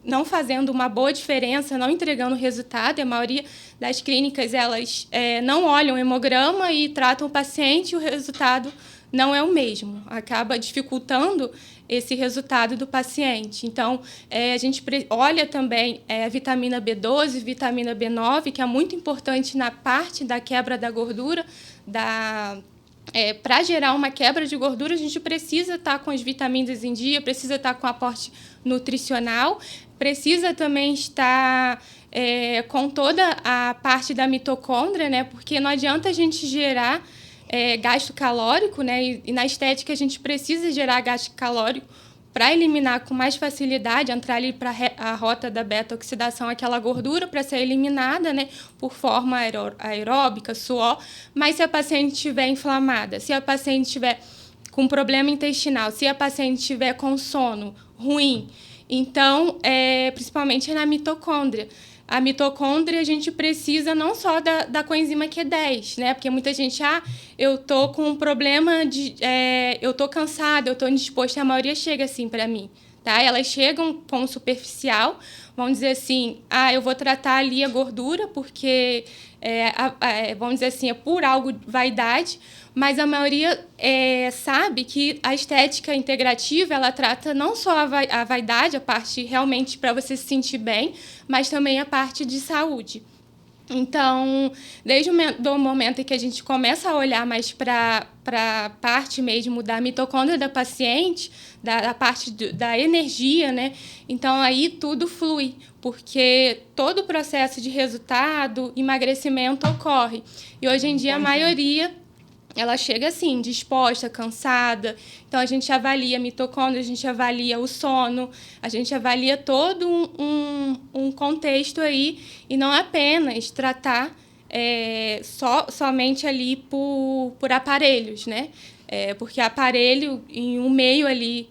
não fazendo uma boa diferença, não entregando resultado. A maioria das clínicas, elas não olham o hemograma e tratam o paciente e o resultado não é o mesmo. Acaba dificultando esse resultado do paciente. Então, a gente olha também a vitamina B12, vitamina B9, que é muito importante na parte da quebra da gordura. Para gerar uma quebra de gordura, a gente precisa estar com as vitaminas em dia, precisa estar com aporte nutricional, precisa também estar com toda a parte da mitocôndria, né? Porque não adianta a gente gerar gasto calórico, né? E na estética a gente precisa gerar gasto calórico para eliminar com mais facilidade, entrar ali para a rota da beta-oxidação, aquela gordura para ser eliminada, né, por forma aeróbica, suor. Mas se a paciente estiver inflamada, se a paciente estiver com problema intestinal, se a paciente estiver com sono ruim, então, principalmente na mitocôndria. A mitocôndria, a gente precisa não só da coenzima Q10, né? Porque muita gente, eu tô com um problema eu tô cansada, eu tô indisposta, a maioria chega assim para mim, tá? Elas chegam com superficial, vão dizer assim, eu vou tratar ali a gordura, porque, vamos dizer assim, é por algo vaidade, mas a maioria sabe que a estética integrativa, ela trata não só a vaidade, a parte realmente para você se sentir bem, mas também a parte de saúde. Então, desde o momento em que a gente começa a olhar mais para a parte mesmo da mitocôndria da paciente, da parte da energia, né? Então, aí tudo flui, porque todo o processo de resultado, emagrecimento ocorre. E hoje em dia, a maioria, ela chega assim, disposta, cansada. Então, a gente avalia a mitocôndria, a gente avalia o sono, a gente avalia todo um contexto aí, e não apenas tratar somente ali por aparelhos, né? Porque aparelho em um meio ali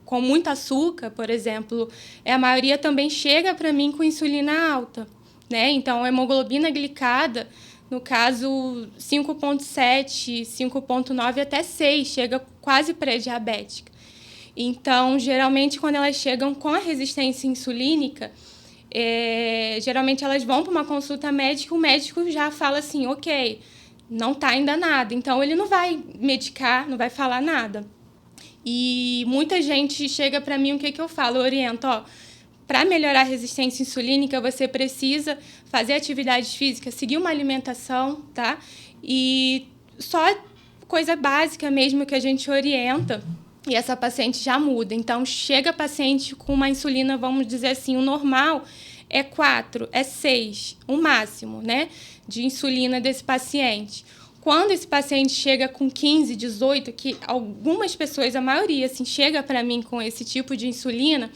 com muito açúcar, por exemplo, a maioria também chega para mim com insulina alta, né? Então, a hemoglobina glicada, no caso, 5,7, 5,9 até 6, chega quase pré-diabética. Então, geralmente, quando elas chegam com a resistência insulínica, geralmente elas vão para uma consulta médica, o médico já fala assim, ok, não está ainda nada. Então, ele não vai medicar, não vai falar nada. E muita gente chega para mim, o que eu falo? Eu oriento, para melhorar a resistência insulínica, você precisa fazer atividades físicas, seguir uma alimentação, tá? E só coisa básica mesmo que a gente orienta, e essa paciente já muda. Então, chega a paciente com uma insulina, vamos dizer assim, o normal é 4, é 6, o máximo, né, de insulina desse paciente. Quando esse paciente chega com 15, 18, que algumas pessoas, a maioria, assim, chega para mim com esse tipo de insulina,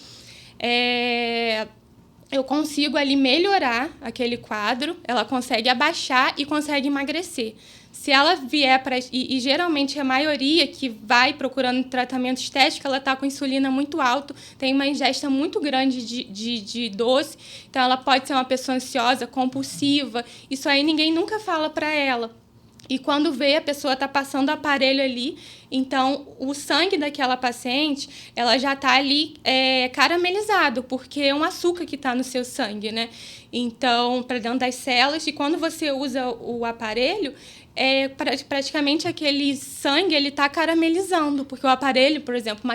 eu consigo ali melhorar aquele quadro, ela consegue abaixar e consegue emagrecer. Se ela vier para... E geralmente a maioria que vai procurando tratamento estético, ela está com insulina muito alta, tem uma ingesta muito grande de doce, então ela pode ser uma pessoa ansiosa, compulsiva. Isso aí ninguém nunca fala para ela. E quando vê, a pessoa está passando o aparelho ali, então o sangue daquela paciente, ela já está ali caramelizado, porque é um açúcar que está no seu sangue, né? Então, para dentro das células, e quando você usa o aparelho, praticamente aquele sangue ele está caramelizando, porque o aparelho, por exemplo,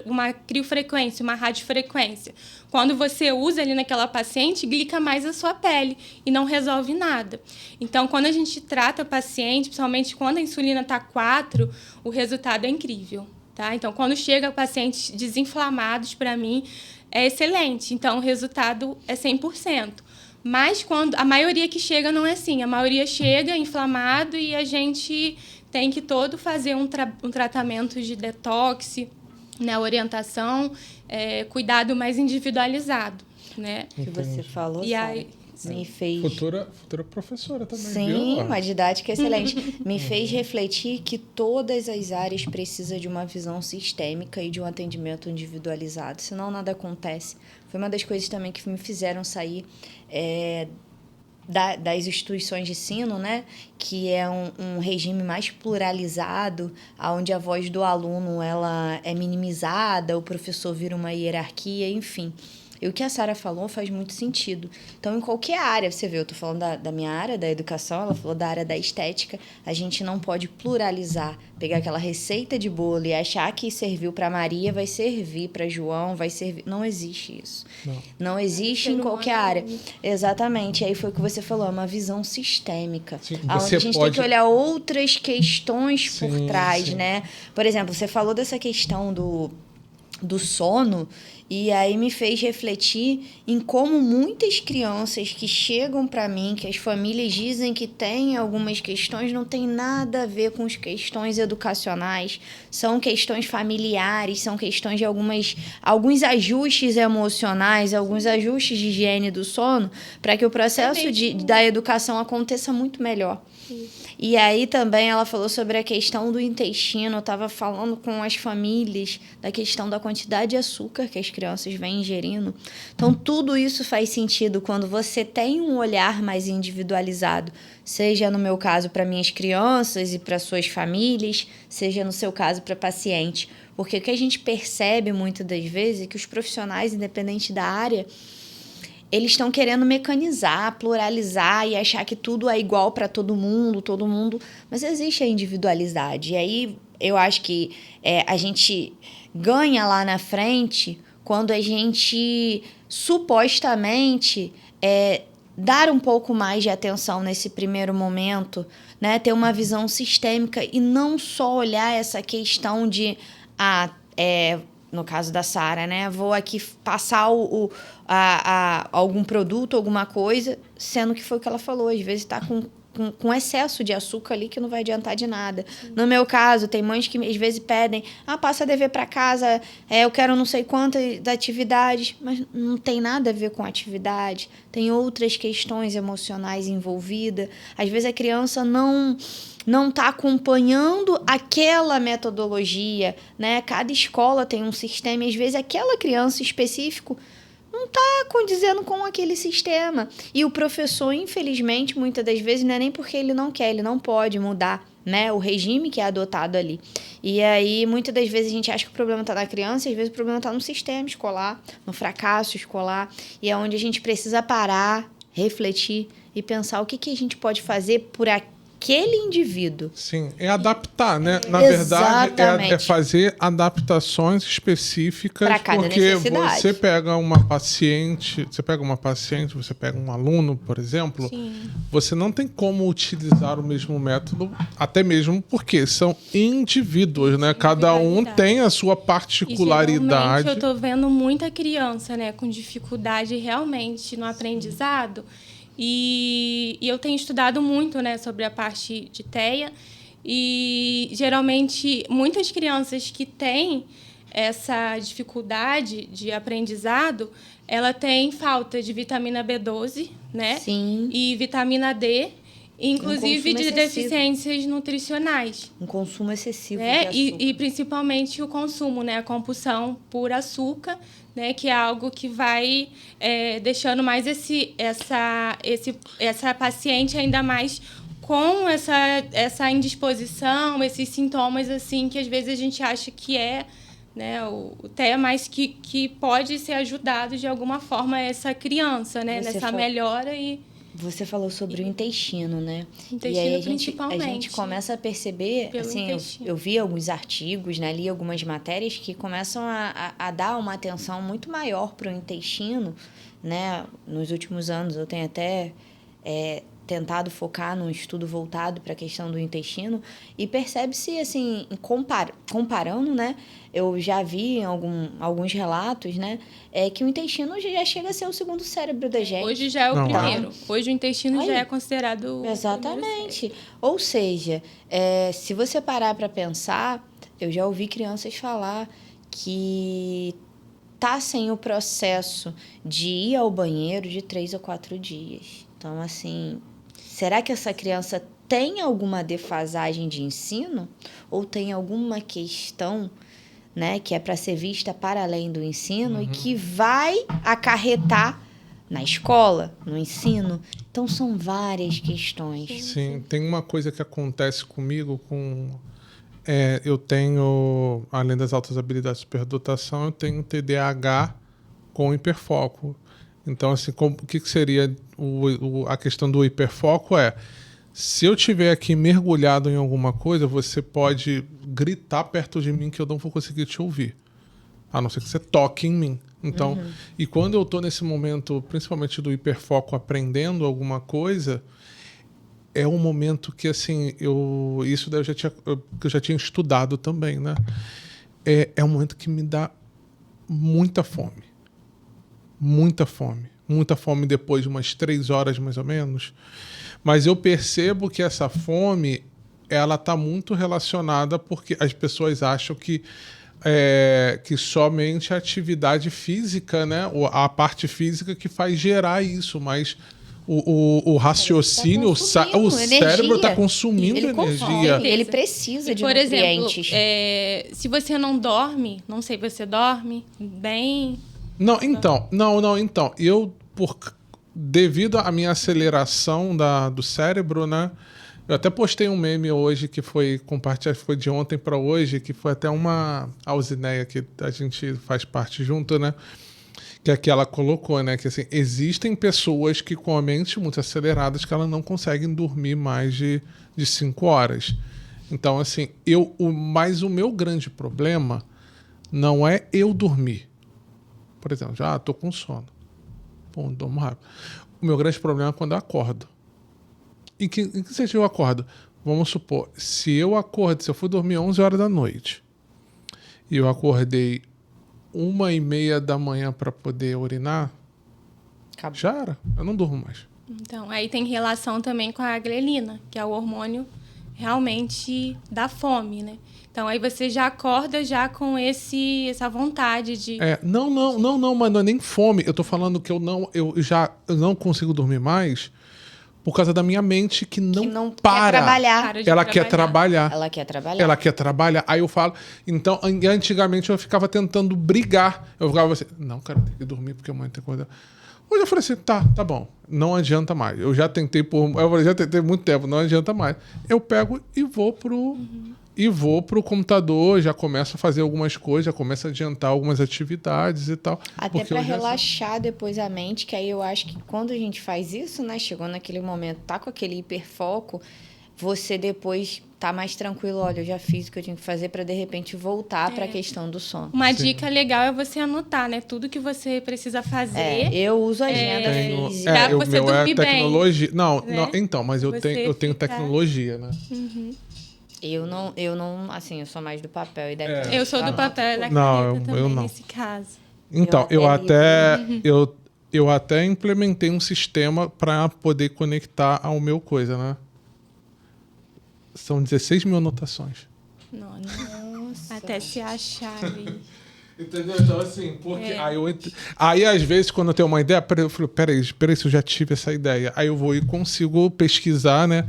uma criofrequência, uma radiofrequência, quando você usa ali naquela paciente, glica mais a sua pele e não resolve nada. Então, quando a gente trata a paciente, principalmente quando a insulina está 4, o resultado é incrível, tá? Então, quando chega pacientes desinflamados, para mim, é excelente. Então, o resultado é 100%. Mas quando a maioria que chega não é assim. A maioria chega inflamado e a gente tem que fazer um tratamento de detox, né, orientação, cuidado mais individualizado, né? O que você falou, e aí, me fez... Futura professora também, Sim, viu? uma didática excelente. Me fez refletir que todas as áreas precisam de uma visão sistêmica e de um atendimento individualizado, senão nada acontece. Foi uma das coisas também que me fizeram sair das instituições de ensino, né? Que é um regime mais pluralizado, onde a voz do aluno ela é minimizada, o professor vira uma hierarquia, enfim. E o que a Sara falou faz muito sentido. Então, em qualquer área, você vê, eu estou falando da minha área, da educação, ela falou da área da estética, a gente não pode pluralizar, pegar aquela receita de bolo e achar que serviu para Maria, vai servir para João, vai servir... Não existe isso. Não existe em qualquer área. Exatamente. E aí foi o que você falou, é uma visão sistêmica. Sim, onde a gente tem que olhar outras questões por trás, sim. né? Por exemplo, você falou dessa questão do sono, e aí me fez refletir em como muitas crianças que chegam para mim, que as famílias dizem que têm algumas questões, não tem nada a ver com as questões educacionais, são questões familiares, são questões de alguns ajustes emocionais, alguns ajustes de higiene do sono, para que o processo da educação aconteça muito melhor. E aí também ela falou sobre a questão do intestino, eu estava falando com as famílias da questão da quantidade de açúcar que as crianças vêm ingerindo. Então, tudo isso faz sentido quando você tem um olhar mais individualizado, seja no meu caso para minhas crianças e para suas famílias, seja no seu caso para paciente. Porque o que a gente percebe muitas das vezes é que os profissionais, independente da área, eles estão querendo mecanizar, pluralizar e achar que tudo é igual para todo mundo, mas existe a individualidade. E aí eu acho que a gente ganha lá na frente quando a gente supostamente dar um pouco mais de atenção nesse primeiro momento, né? Ter uma visão sistêmica e não só olhar essa questão de no caso da Sara, né? Vou aqui passar algum produto, alguma coisa, sendo que foi o que ela falou. Às vezes está com excesso de açúcar ali que não vai adiantar de nada. Sim. No meu caso, tem mães que às vezes pedem, passa dever para casa, eu quero não sei quantas atividades, mas não tem nada a ver com atividade. Tem outras questões emocionais envolvidas. Às vezes a criança não está acompanhando aquela metodologia, né? Cada escola tem um sistema e, às vezes, aquela criança específico não está condizendo com aquele sistema. E o professor, infelizmente, muitas das vezes, não é nem porque ele não quer, ele não pode mudar, né, o regime que é adotado ali. E aí, muitas das vezes, a gente acha que o problema está na criança, e às vezes o problema está no sistema escolar, no fracasso escolar, e é onde a gente precisa parar, refletir e pensar o que a gente pode fazer por aquele indivíduo. Sim, é adaptar, né? Na verdade, é fazer adaptações específicas para cada porque necessidade. Você pega uma paciente, você pega um aluno, por exemplo, Sim. Você não tem como utilizar o mesmo método, até mesmo porque são indivíduos, né? Cada um tem a sua particularidade. E, eu tô vendo muita criança, né, com dificuldade realmente no aprendizado. E eu tenho estudado muito, né, sobre a parte de TEA e, geralmente, muitas crianças que têm essa dificuldade de aprendizado, ela tem falta de vitamina B12, né? Sim. E vitamina D, inclusive de deficiências nutricionais. Um consumo excessivo né? de açúcar. E principalmente o consumo, né? A compulsão por açúcar, né, que é algo que vai deixando mais essa paciente ainda mais com essa indisposição, esses sintomas assim que às vezes a gente acha que é, né, o TEA, mas que pode ser ajudado de alguma forma essa criança, né, nessa melhora. E você falou sobre o intestino, né? Intestino, e aí a principalmente. gente começa a perceber, assim, eu vi alguns artigos, né, li algumas matérias que começam a dar uma atenção muito maior para o intestino, né? Nos últimos anos eu tenho até tentado focar num estudo voltado para a questão do intestino e percebe-se, assim, comparando, né? Eu já vi em alguns relatos, né? Que o intestino já chega a ser o segundo cérebro da gente. Hoje já é o primeiro. Hoje o intestino já é considerado Exatamente. Ou seja, se você parar para pensar, eu já ouvi crianças falar que tá sem o processo de ir ao banheiro de 3 ou 4 dias. Então, assim, será que essa criança tem alguma defasagem de ensino? Ou tem alguma questão, né, que é para ser vista para além do ensino e que vai acarretar na escola, no ensino? Então, são várias questões. Sim, tem uma coisa que acontece comigo eu tenho, além das altas habilidades de superdotação, eu tenho TDAH com hiperfoco. Então, assim, o que seria a questão do hiperfoco se eu estiver aqui mergulhado em alguma coisa, você pode gritar perto de mim que eu não vou conseguir te ouvir. A não ser que você toque em mim. Então, e quando eu estou nesse momento, principalmente do hiperfoco, aprendendo alguma coisa, é um momento que, assim, isso daí eu já tinha estudado também, né? É um momento que me dá muita fome. Muita fome. Muita fome depois de umas 3 horas, mais ou menos. Mas eu percebo que essa fome, ela está muito relacionada porque as pessoas acham que somente a atividade física, né? A parte física que faz gerar isso, mas o raciocínio, o cérebro está consumindo energia. Ele precisa de nutrientes. Por exemplo, se você não dorme, não sei, você dorme bem? Não, então. Devido à minha aceleração do cérebro, né? Eu até postei um meme hoje que foi compartilhado, foi de ontem para hoje, que foi até uma Alzineia que a gente faz parte junto, né? Que é que ela colocou, né? Que assim, existem pessoas que com a mente muito aceleradas que elas não conseguem dormir mais de 5 horas. Então, assim, mas o meu grande problema não é eu dormir. Por exemplo, tô com sono. Pô, dormo rápido. O meu grande problema é quando eu acordo. Em que sentido eu acordo? Vamos supor, se eu fui dormir 11 horas da noite e eu acordei 1h30 da manhã para poder urinar, já era, eu não durmo mais. Então, aí tem relação também com a grelina, que é o hormônio realmente da fome, né? Então, aí você já acorda já com essa vontade de... Não, mas não é nem fome. Eu tô falando que eu não consigo dormir mais por causa da minha mente que não para. Ela quer trabalhar. Ela quer trabalhar. Aí eu falo... Então, antigamente eu ficava tentando brigar. Eu ficava assim, não, cara, eu tenho que dormir porque amanhã tem que acordar. Hoje eu falei assim, tá bom, não adianta mais. Eu já tentei muito tempo, não adianta mais. Eu pego e vou pro computador, já começo a fazer algumas coisas, já começo a adiantar algumas atividades e tal. Até para relaxar depois a mente, que aí eu acho que quando a gente faz isso, né, chegou naquele momento, tá com aquele hiperfoco, você depois tá mais tranquilo, olha, eu já fiz o que eu tinha que fazer para de repente voltar para a questão do sono. Uma dica legal é você anotar, né, tudo que você precisa fazer. Eu uso agenda física. Dá pra você dormir tecnologia. bem. Não, então, mas eu tenho tecnologia, né? Eu não, assim, eu sou mais do papel e da caneta. Eu sou do papel e da caneta também, eu não. nesse caso. Então, eu até implementei um sistema para poder conectar ao meu coisa, né? São 16 mil anotações. Nossa. Até se achar ali. Entendeu? Então, assim, porque aí às vezes, quando eu tenho uma ideia, eu falo, peraí, se eu já tive essa ideia. Aí eu vou e consigo pesquisar, né?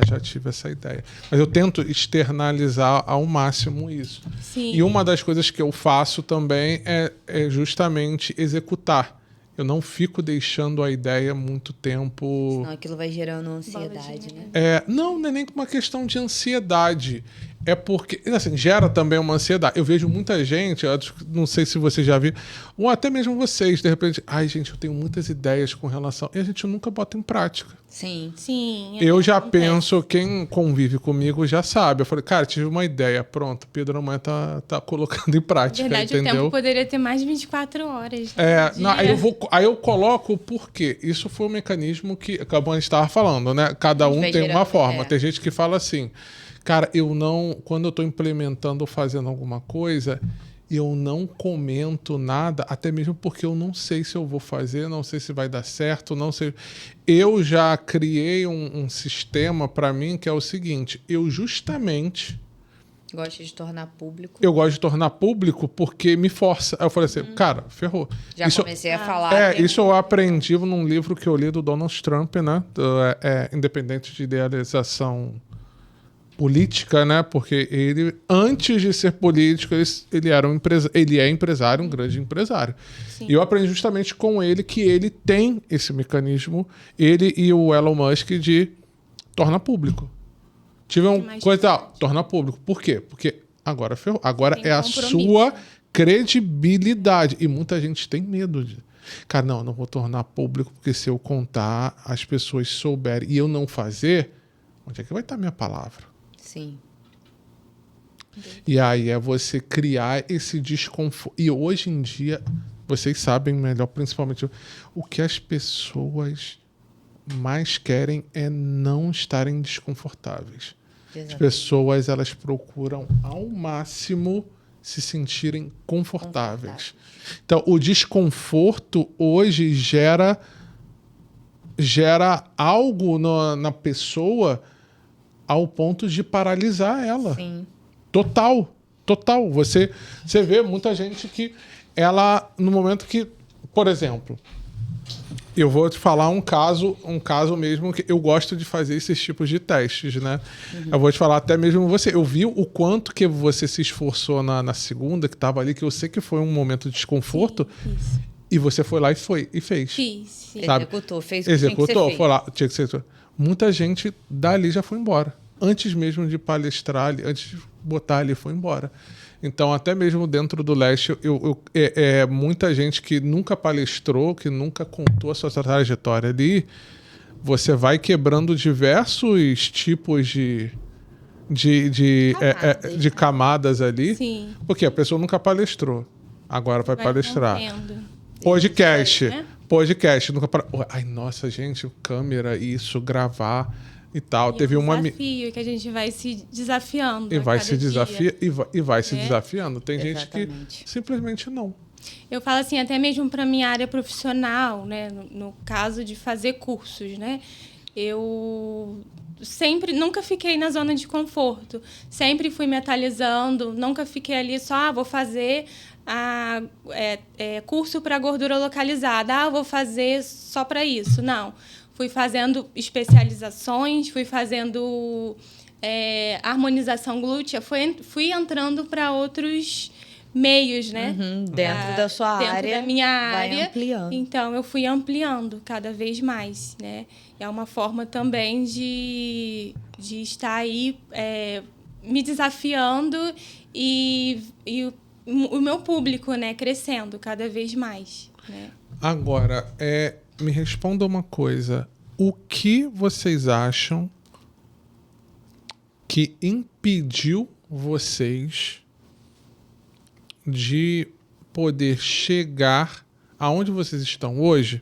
Já tive essa ideia. Mas eu tento externalizar ao máximo isso. Sim. E uma das coisas que eu faço também é justamente executar. Eu não fico deixando a ideia muito tempo. Senão aquilo vai gerando ansiedade, de né? Não é nem uma questão de ansiedade. É porque, assim, gera também uma ansiedade. Eu vejo muita gente, eu não sei se você já viu, ou até mesmo vocês, de repente, ai, gente, eu tenho muitas ideias com relação. E a gente nunca bota em prática. Sim. Sim. Eu já acontece. penso, quem convive comigo já sabe. Eu falei, cara, tive uma ideia, pronto, Pedro amanhã tá colocando em Na prática, verdade, o entendeu? tempo poderia ter mais de 24 horas. Né? Não, aí eu coloco o porquê. Isso foi um mecanismo que a gente estava falando, né? Cada um vai tem uma gerando, forma. é. Tem gente que fala assim, cara, quando eu estou implementando ou fazendo alguma coisa, eu não comento nada, até mesmo porque eu não sei se eu vou fazer, não sei se vai dar certo, não sei. Eu já criei um sistema para mim que é o seguinte, eu justamente... Gosta de tornar público. Eu gosto de tornar público porque me força. Aí eu falei assim, cara, ferrou. Já Isso, comecei a falar. que- isso eu aprendi num livro que eu li do Donald Trump, né? Independente de idealização política, né? Porque ele, antes de ser político, ele é empresário, um grande empresário. Sim. E eu aprendi justamente com ele que ele tem esse mecanismo, ele e o Elon Musk, de tornar público. Tive uma mais coisa, tornar público. Por quê? Porque agora ferrou. Agora Tem é a compromisso. sua credibilidade. E muita gente tem medo de. Cara, não vou tornar público, porque se eu contar, as pessoas souberem e eu não fazer, onde é que vai estar a minha palavra? Sim. E aí é você criar esse desconforto. E hoje em dia, vocês sabem melhor, principalmente, o que as pessoas mais querem é não estarem desconfortáveis. As Exatamente. pessoas, elas procuram ao máximo se sentirem confortáveis. Então, o desconforto hoje gera algo na pessoa ao ponto de paralisar ela. Sim. Total. Você vê muita gente que ela, no momento que, por exemplo, eu vou te falar um caso mesmo que eu gosto de fazer esses tipos de testes, né? Eu vou te falar até mesmo você. Eu vi o quanto que você se esforçou na segunda, que estava ali, que eu sei que foi um momento de desconforto, Isso. e você foi lá e fez. Fiz. Sabe? Executou, fez o que tinha que ser Executou, feito. foi lá, tinha que ser. Muita gente dali já foi embora. Antes mesmo de palestrar ali, antes de botar ali, foi embora. Então, até mesmo dentro do Leste, muita gente que nunca palestrou, que nunca contou a sua trajetória ali, você vai quebrando diversos tipos de camadas ali, Sim. porque a pessoa nunca palestrou. Agora vai palestrar. rompendo. Podcast. Isso, né? Podcast. Nunca Ai, nossa, gente, câmera, isso, gravar e tal. Teve um uma. desafio que a gente vai se desafiando. E a vai cada se dia. desafia e vai se desafiando. Tem gente Exatamente. que simplesmente não. Eu falo assim, até mesmo para minha área profissional, né? No caso de fazer cursos, né? Eu nunca fiquei na zona de conforto. Sempre fui me atualizando, nunca fiquei ali só, vou fazer curso para gordura localizada. Vou fazer só para isso. Não. Fui fazendo especializações, fui fazendo harmonização glútea, fui entrando para outros meios, né? Dentro da sua dentro área, da minha vai área. ampliando. Então, eu fui ampliando cada vez mais, né? É uma forma também de estar aí me desafiando e o meu público, né? Crescendo cada vez mais, né? Agora, me responda uma coisa. O que vocês acham que impediu vocês de poder chegar aonde vocês estão hoje?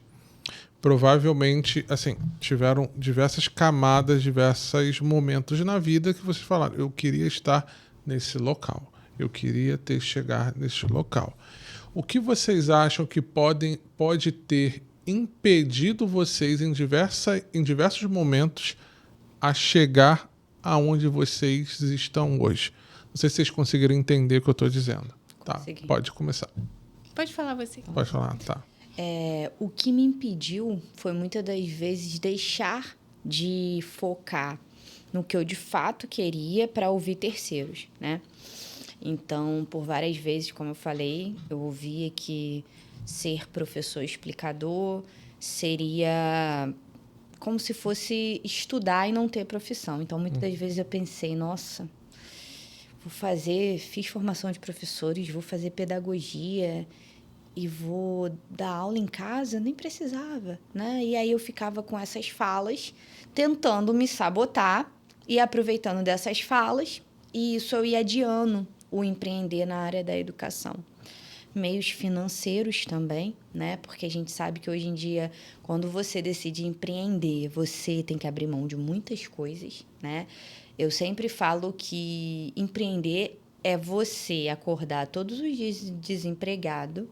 Provavelmente, assim, tiveram diversas camadas, diversos momentos na vida que vocês falaram, eu queria estar nesse local, eu queria chegar nesse local. O que vocês acham que pode ter impedido vocês em diversos momentos a chegar aonde vocês estão hoje? Não sei se vocês conseguiram entender o que eu estou dizendo. Tá, Consegui. pode começar. Pode falar você. Pode falar, tá. O que me impediu foi muitas das vezes deixar de focar no que eu de fato queria para ouvir terceiros, né? Então, por várias vezes, como eu falei, eu ouvia que ser professor explicador seria como se fosse estudar e não ter profissão. Então, muitas das vezes eu pensei, nossa, fiz formação de professores, vou fazer pedagogia e vou dar aula em casa, nem precisava, né? E aí eu ficava com essas falas, tentando me sabotar e aproveitando dessas falas, e isso eu ia adiando o empreender na área da educação. Meios financeiros também, né? Porque a gente sabe que hoje em dia, quando você decide empreender, você tem que abrir mão de muitas coisas, né? Eu sempre falo que empreender é você acordar todos os dias desempregado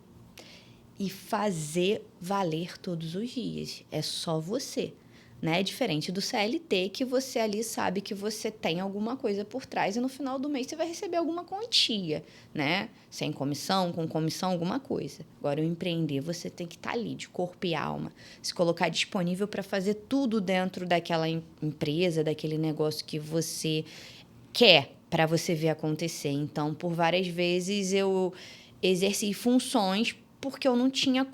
e fazer valer todos os dias. É só você, né? Diferente do CLT, que você ali sabe que você tem alguma coisa por trás e no final do mês você vai receber alguma quantia, né? Sem comissão, com comissão, alguma coisa. Agora, o empreender, você tem que estar ali de corpo e alma, se colocar disponível para fazer tudo dentro daquela empresa, daquele negócio que você quer para você ver acontecer. Então, por várias vezes eu exerci funções porque eu não tinha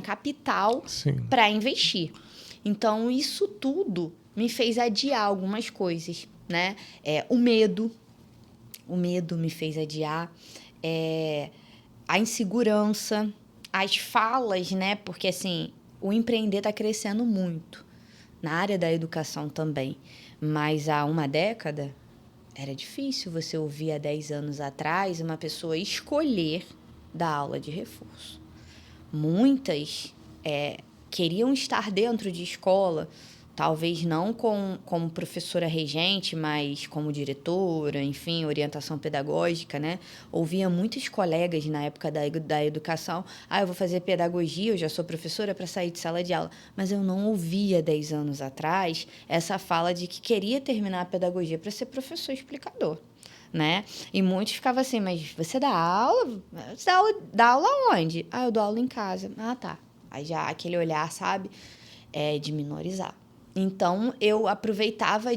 capital para investir. Então, isso tudo me fez adiar algumas coisas, né? O medo me fez adiar, a insegurança, as falas, né? Porque, assim, o empreender está crescendo muito, na área da educação também. Mas há uma década, era difícil você ouvir há 10 anos atrás uma pessoa escolher dar aula de reforço. Muitas queriam estar dentro de escola, talvez não como professora regente, mas como diretora, enfim, orientação pedagógica, né? Ouvia muitos colegas na época da educação, eu vou fazer pedagogia, eu já sou professora para sair de sala de aula. Mas eu não ouvia 10 anos atrás essa fala de que queria terminar a pedagogia para ser professor explicador, né? E muitos ficavam assim, mas você dá aula? Você dá aula onde? Eu dou aula em casa. Tá. Aí já aquele olhar, sabe? De minorizar. Então, eu aproveitava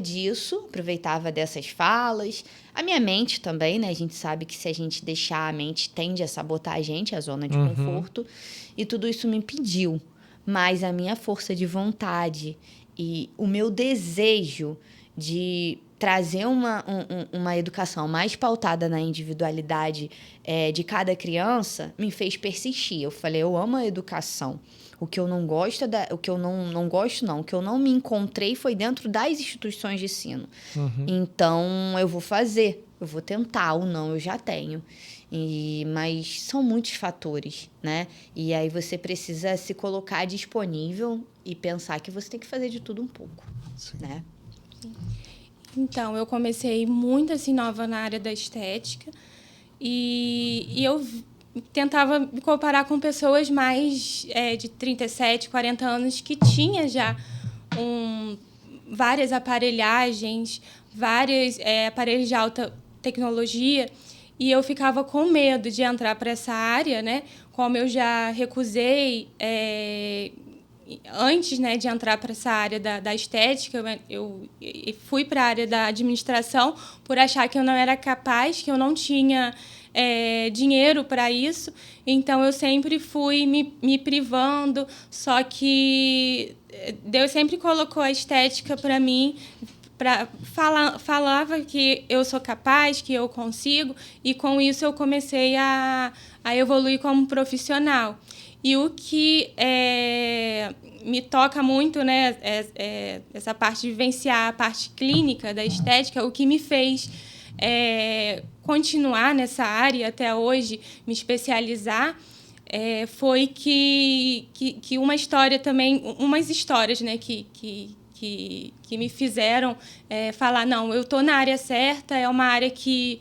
dessas falas. A minha mente também, né? A gente sabe que se a gente deixar a mente, tende a sabotar a gente, a zona de conforto. E tudo isso me impediu. Mas a minha força de vontade e o meu desejo de trazer uma educação mais pautada na individualidade de cada criança me fez persistir. Eu falei, eu amo a educação. O que eu não gosto, o que eu não me encontrei foi dentro das instituições de ensino. Então, eu vou fazer, eu vou tentar, ou não, eu já tenho. Mas são muitos fatores, né? E aí você precisa se colocar disponível e pensar que você tem que fazer de tudo um pouco, né? Então, eu comecei muito assim nova na área da estética e eu tentava me comparar com pessoas mais de 37, 40 anos que tinha já várias aparelhagens, vários aparelhos de alta tecnologia, e eu ficava com medo de entrar para essa área, né? Como eu já recusei antes, né, de entrar para essa área da estética, eu fui para a área da administração por achar que eu não era capaz, que eu não tinha dinheiro para isso. Então, eu sempre fui me privando, só que Deus sempre colocou a estética para mim, falava que eu sou capaz, que eu consigo, e com isso eu comecei a evoluir como profissional. E o que me toca muito, né, essa parte de vivenciar a parte clínica da estética, o que me fez continuar nessa área até hoje, me especializar, foi que uma história também, umas histórias, né, que me fizeram falar, não, eu estou na área certa, é uma área que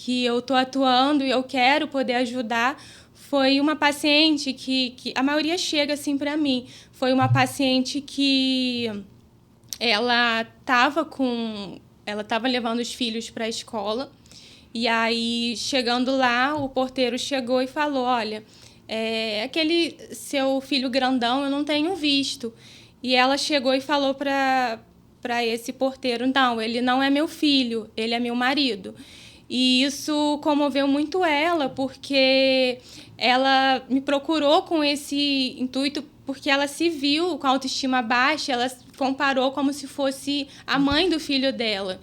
eu estou atuando e eu quero poder ajudar. Foi uma paciente que a maioria chega assim para mim. Foi uma paciente que ela estava levando os filhos para a escola, e aí, chegando lá, o porteiro chegou e falou, olha, aquele seu filho grandão eu não tenho visto. E ela chegou e falou para esse porteiro, não, ele não é meu filho, ele é meu marido. E isso comoveu muito ela, porque ela me procurou com esse intuito, porque ela se viu com a autoestima baixa, ela comparou como se fosse a mãe do filho dela.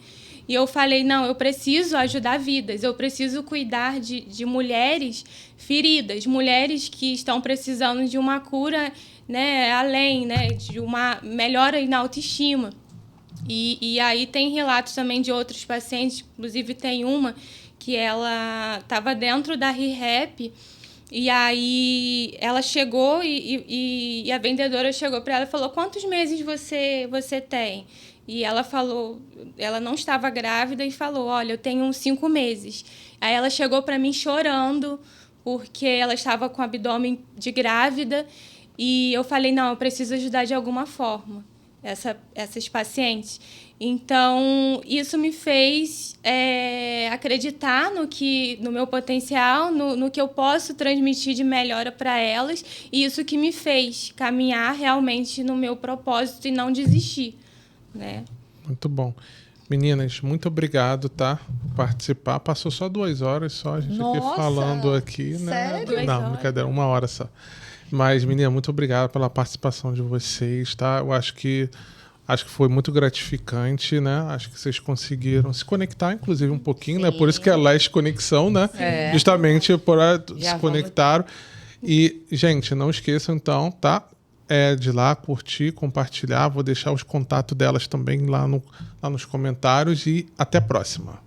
E eu falei, não, eu preciso ajudar vidas, eu preciso cuidar de mulheres feridas, mulheres que estão precisando de uma cura, né, além, né, de uma melhora na autoestima. E aí tem relatos também de outros pacientes, inclusive tem uma que ela estava dentro da ReHap, e aí ela chegou e a vendedora chegou para ela e falou, quantos meses você tem? E ela falou, ela não estava grávida e falou, olha, eu tenho 5 meses. Aí ela chegou para mim chorando, porque ela estava com o abdômen de grávida, e eu falei, não, eu preciso ajudar de alguma forma essas pacientes. Então, isso me fez acreditar no meu potencial, no que eu posso transmitir de melhora para elas, e isso que me fez caminhar realmente no meu propósito e não desistir, né? Muito bom. Meninas, muito obrigado, tá? Por participar. Passou só 2 horas, só a gente aqui falando aqui, né? Sério? Não, brincadeira, 1 hora só. Mas, menina, muito obrigado pela participação de vocês, tá? Eu acho que foi muito gratificante, né? Acho que vocês conseguiram se conectar, inclusive, um pouquinho, né? Por isso que é Leste Conexão, né? Justamente por se conectaram. E, gente, não esqueçam, então, tá? De ir lá, curtir, compartilhar. Vou deixar os contatos delas também lá nos comentários. E até a próxima.